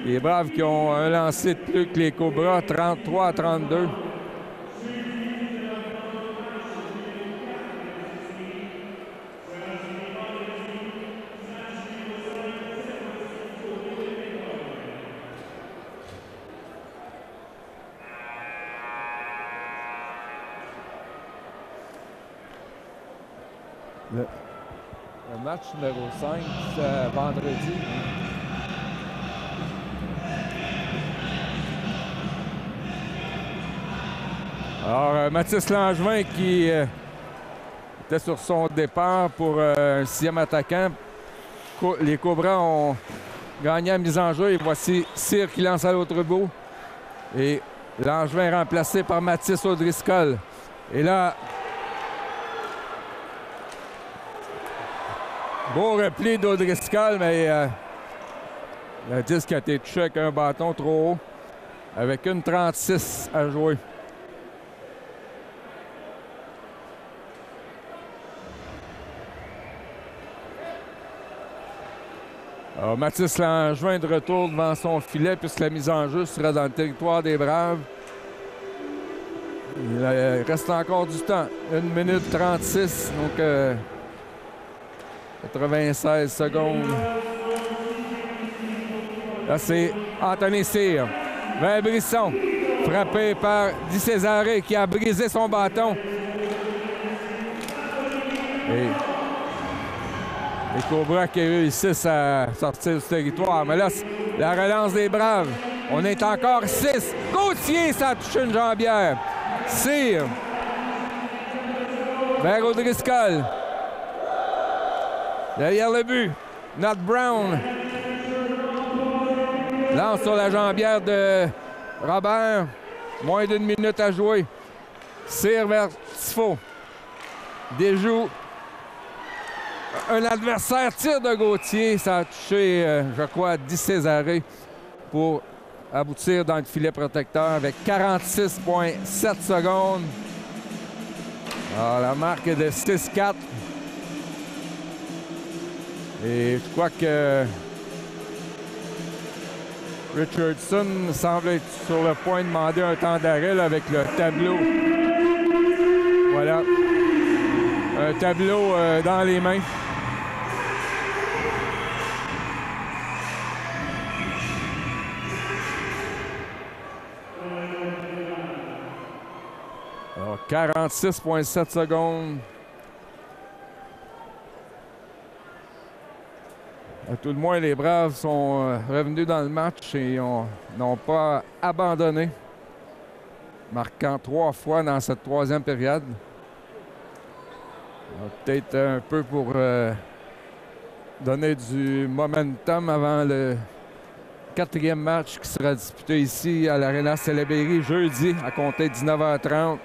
Les Braves qui ont un lancé de plus que les Cobras, 33-32. Le match numéro 5, c'est vendredi. Alors, Mathis Langevin qui était sur son départ pour un 6e attaquant. Les Cobras ont gagné la mise en jeu et voici Cyr qui lance à l'autre bout. Et Langevin est remplacé par Mathis O'Driscoll. Et là, beau repli d'Odriscoll, mais le disque a été touché avec un bâton trop haut, avec une 36 à jouer. Alors, Mathis Langevin de retour devant son filet, puisque la mise en jeu sera dans le territoire des Braves. Il reste encore du temps, 1 minute 36, donc 96 secondes. Là, c'est Anthony Cyr vers Brisson, frappé par Di Cesare qui a brisé son bâton. Et les Cobras qui réussissent à sortir du territoire. Mais là, la relance des Braves. On est encore 6. Gauthier, ça a touché une jambière. Cyr vers O'Driscoll. Derrière le but, Nat Brown lance sur la jambière de Robert. Moins d'1 minute à jouer. Cyr vers Tifo. Déjoue. Un adversaire tire de Gauthier. Ça a touché, je crois, Di Cesare pour aboutir dans le filet protecteur avec 46,7 secondes. Alors, la marque est de 6-4. Et je crois que Richardson semble être sur le point de demander un temps d'arrêt avec le tableau. Voilà. Un tableau dans les mains. Alors, 46,7 secondes. À tout le moins, les Braves sont revenus dans le match et n'ont pas abandonné, marquant 3 fois dans cette 3e période. Peut-être un peu pour donner du momentum avant le 4e match qui sera disputé ici à l'Arena Salaberry jeudi à compter de 19h30.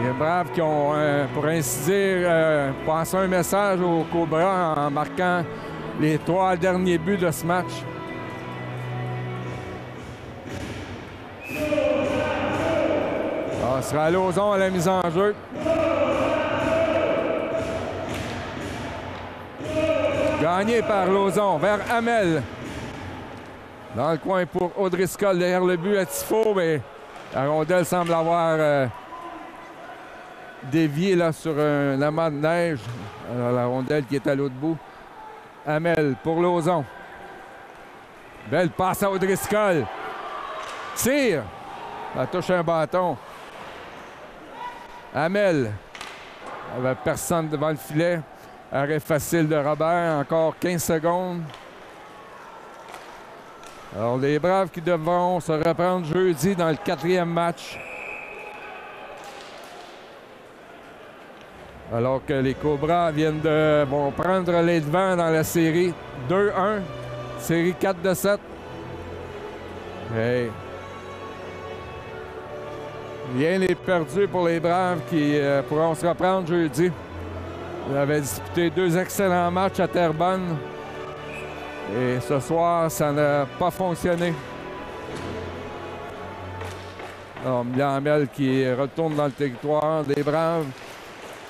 Les Braves qui ont, pour ainsi dire, passé un message aux Cobras en marquant les 3 derniers buts de ce match. Alors, ce sera Lauzon à la mise en jeu. Gagné par Lauzon vers Hamel. Dans le coin pour O'Driscoll derrière le but à Tifo, mais la rondelle semble avoir dévié là, sur un amas de neige. Alors, la rondelle qui est à l'autre bout. Hamel pour Lauzon. Belle passe à O'Driscoll. Tire. Ça touche un bâton. Hamel. Il n'y avait personne devant le filet. Arrêt facile de Robert. Encore 15 secondes. Alors, les Braves qui devront se reprendre jeudi dans le 4e match. Alors que les Cobras vont prendre les devants dans la série 2-1. Série 4-7. Hey. Rien n'est perdu pour les Braves qui pourront se reprendre jeudi. Ils avaient disputé 2 excellents matchs à Terrebonne. Et ce soir, ça n'a pas fonctionné. Alors, Hamel qui retourne dans le territoire des Braves.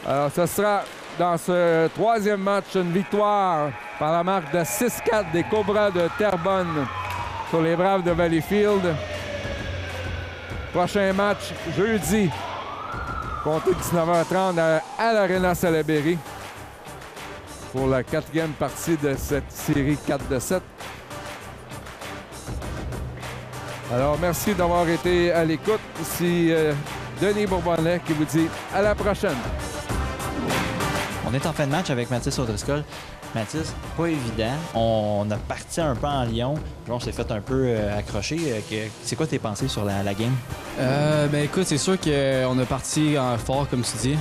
Alors, ce sera dans ce troisième match, une victoire par la marque de 6-4 des Cobras de Terrebonne sur les Braves de Valleyfield. Prochain match, jeudi, compté 19h30 à l'Arena Salaberry pour la 4e partie de cette série 4-7. Alors, merci d'avoir été à l'écoute. Ici Denis Bourbonnais qui vous dit à la prochaine. On est en fin de match avec Mathis O'Driscoll. Mathis, pas évident. On a parti un peu en Lyon. Puis on s'est fait un peu accrocher. C'est quoi tes pensées sur la game? Ben écoute, c'est sûr qu'on a parti fort, comme tu dis.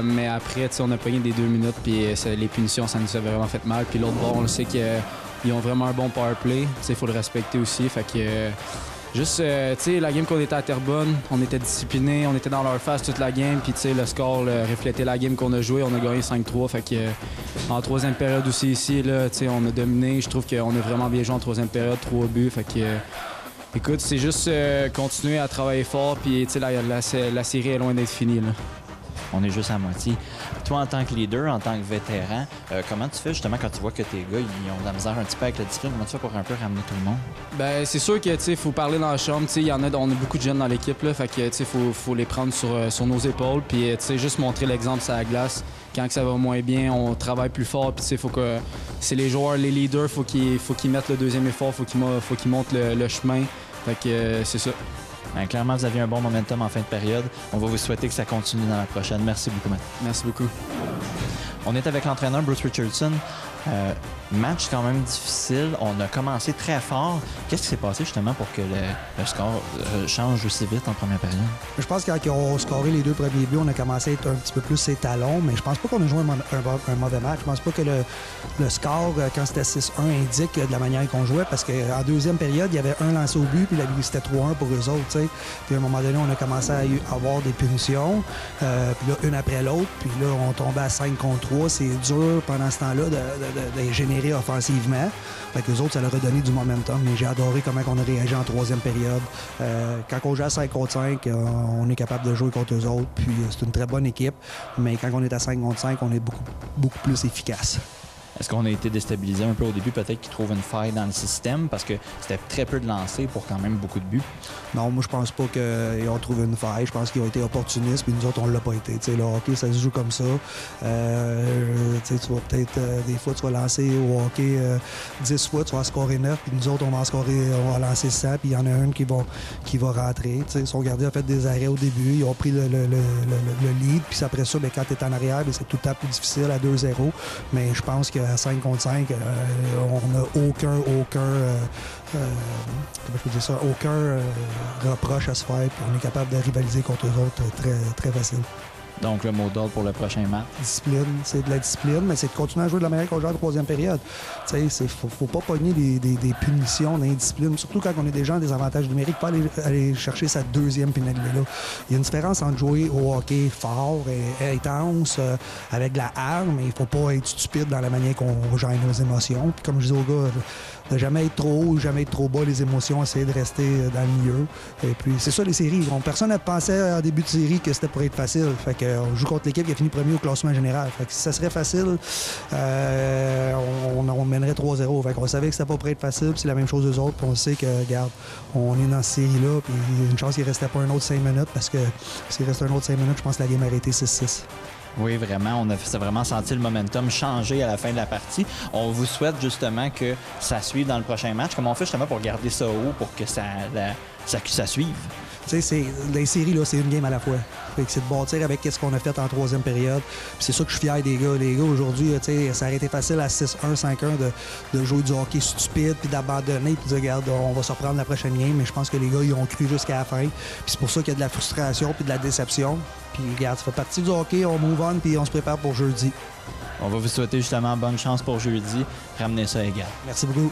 Mais après, on a pogné des 2 minutes. Puis les punitions, ça nous a vraiment fait mal. Puis l'autre bord, on le sait qu'ils ont vraiment un bon power play. Il faut le respecter aussi. Fait que... Juste, tu sais, la game qu'on était à Terrebonne, on était disciplinés, on était dans leur face toute la game, puis tu sais, le score reflétait la game qu'on a joué, on a gagné 5-3, fait que en troisième période aussi ici, là, tu sais, on a dominé, je trouve qu'on a vraiment bien joué en troisième période, 3 buts, fait que, écoute, c'est juste continuer à travailler fort, puis tu sais, la série est loin d'être finie, là. On est juste à moitié. Toi, en tant que leader, en tant que vétéran, comment tu fais justement quand tu vois que tes gars ils ont de la misère un petit peu avec la discipline? Comment tu fais pour un peu ramener tout le monde? Ben c'est sûr que il faut parler dans la chambre. On a beaucoup de jeunes dans l'équipe, là, fait que faut les prendre sur nos épaules, puis juste montrer l'exemple sur la glace. Quand que ça va moins bien, on travaille plus fort, puis faut que c'est les joueurs, les leaders, faut qu'ils mettent le deuxième effort, faut qu'ils montent le chemin. Fait que c'est ça. Bien, clairement, vous aviez un bon momentum en fin de période. On va vous souhaiter que ça continue dans la prochaine. Merci beaucoup, Matt. Merci beaucoup. On est avec l'entraîneur Bruce Richardson. Match quand même difficile. On a commencé très fort. Qu'est-ce qui s'est passé justement pour que le score change aussi vite en première période? Je pense que quand ils ont scoré les 2 premiers buts, on a commencé à être un petit peu plus ses talons, mais je pense pas qu'on a joué un mauvais match. Je pense pas que le score, quand c'était 6-1, indique de la manière qu'on jouait, parce qu'en deuxième période, il y avait un lancé au but, puis c'était 3-1 pour eux autres. T'sais. Puis à un moment donné, on a commencé à avoir des punitions, puis là, une après l'autre, puis là, on tombait à 5 contre 3. C'est dur pendant ce temps-là de générer offensivement. Fait que les autres, ça leur a donné du momentum. Mais j'ai adoré comment on a réagi en troisième période. Quand on joue à 5 contre 5, on est capable de jouer contre eux autres. Puis c'est une très bonne équipe. Mais quand on est à 5 contre 5, on est beaucoup plus efficace. Est-ce qu'on a été déstabilisé un peu au début? Peut-être qu'ils trouvent une faille dans le système parce que c'était très peu de lancers pour quand même beaucoup de buts. Non, moi, je pense pas qu'ils ont trouvé une faille. Je pense qu'ils ont été opportunistes, puis nous autres, on l'a pas été. T'sais, le hockey, ça se joue comme ça. Tu vas peut-être, des fois, tu vas lancer au hockey 10 fois, tu vas scorer 9, puis nous autres, on va lancer 100, puis il y en a une qui va rentrer. T'sais, son gardien a fait des arrêts au début, ils ont pris le lead, puis après ça, bien, quand tu es en arrière, bien, c'est tout le temps plus difficile à 2-0. Mais je pense qu'à 5 contre 5, on n'a aucun reproche à se faire, puis on est capable de rivaliser contre eux autres très, très facile. Donc, le mot d'ordre pour le prochain match? Discipline, c'est de la discipline, mais c'est de continuer à jouer de la manière qu'on joue en troisième période. Il ne faut pas pogner des punitions d'indiscipline, surtout quand on est déjà en désavantage numérique, pas aller chercher sa deuxième pénalité-là. Il y a une différence entre jouer au hockey fort et intense, avec de la hargne, mais il ne faut pas être stupide dans la manière qu'on gère nos émotions. Puis comme je dis aux gars, de jamais être trop haut, jamais être trop bas, les émotions, essayer de rester dans le milieu. Et puis, c'est ça, les séries. Personne n'a pensé en début de série que c'était pour être facile. Fait qu'on joue contre l'équipe qui a fini premier au classement général. Fait que si ça serait facile, on mènerait 3-0. Fait qu'on savait que c'était pas pour être facile, puis c'est la même chose aux autres. Puis on sait que, regarde, on est dans cette série-là, puis il y a une chance qu'il ne restait pas un autre 5 minutes, parce que s'il restait un autre 5 minutes, je pense que la game aurait été 6-6. Oui, vraiment. On a vraiment senti le momentum changer à la fin de la partie. On vous souhaite justement que ça suive dans le prochain match. Comment on fait justement pour garder ça haut, pour que ça suive? Tu sais, les séries, là, c'est une game à la fois. C'est de bâtir avec ce qu'on a fait en troisième période. Puis c'est ça que je suis fier des gars. Les gars, aujourd'hui, ça aurait été facile à 6-1, 5-1 de jouer du hockey stupide, puis d'abandonner, puis de dire, regarde, on va se reprendre la prochaine game. Mais je pense que les gars, ils ont cru jusqu'à la fin. Puis c'est pour ça qu'il y a de la frustration, puis de la déception. Puis regarde, ça fait partie du hockey, on move on, puis on se prépare pour jeudi. On va vous souhaiter justement bonne chance pour jeudi. Ramenez ça égal. Merci beaucoup.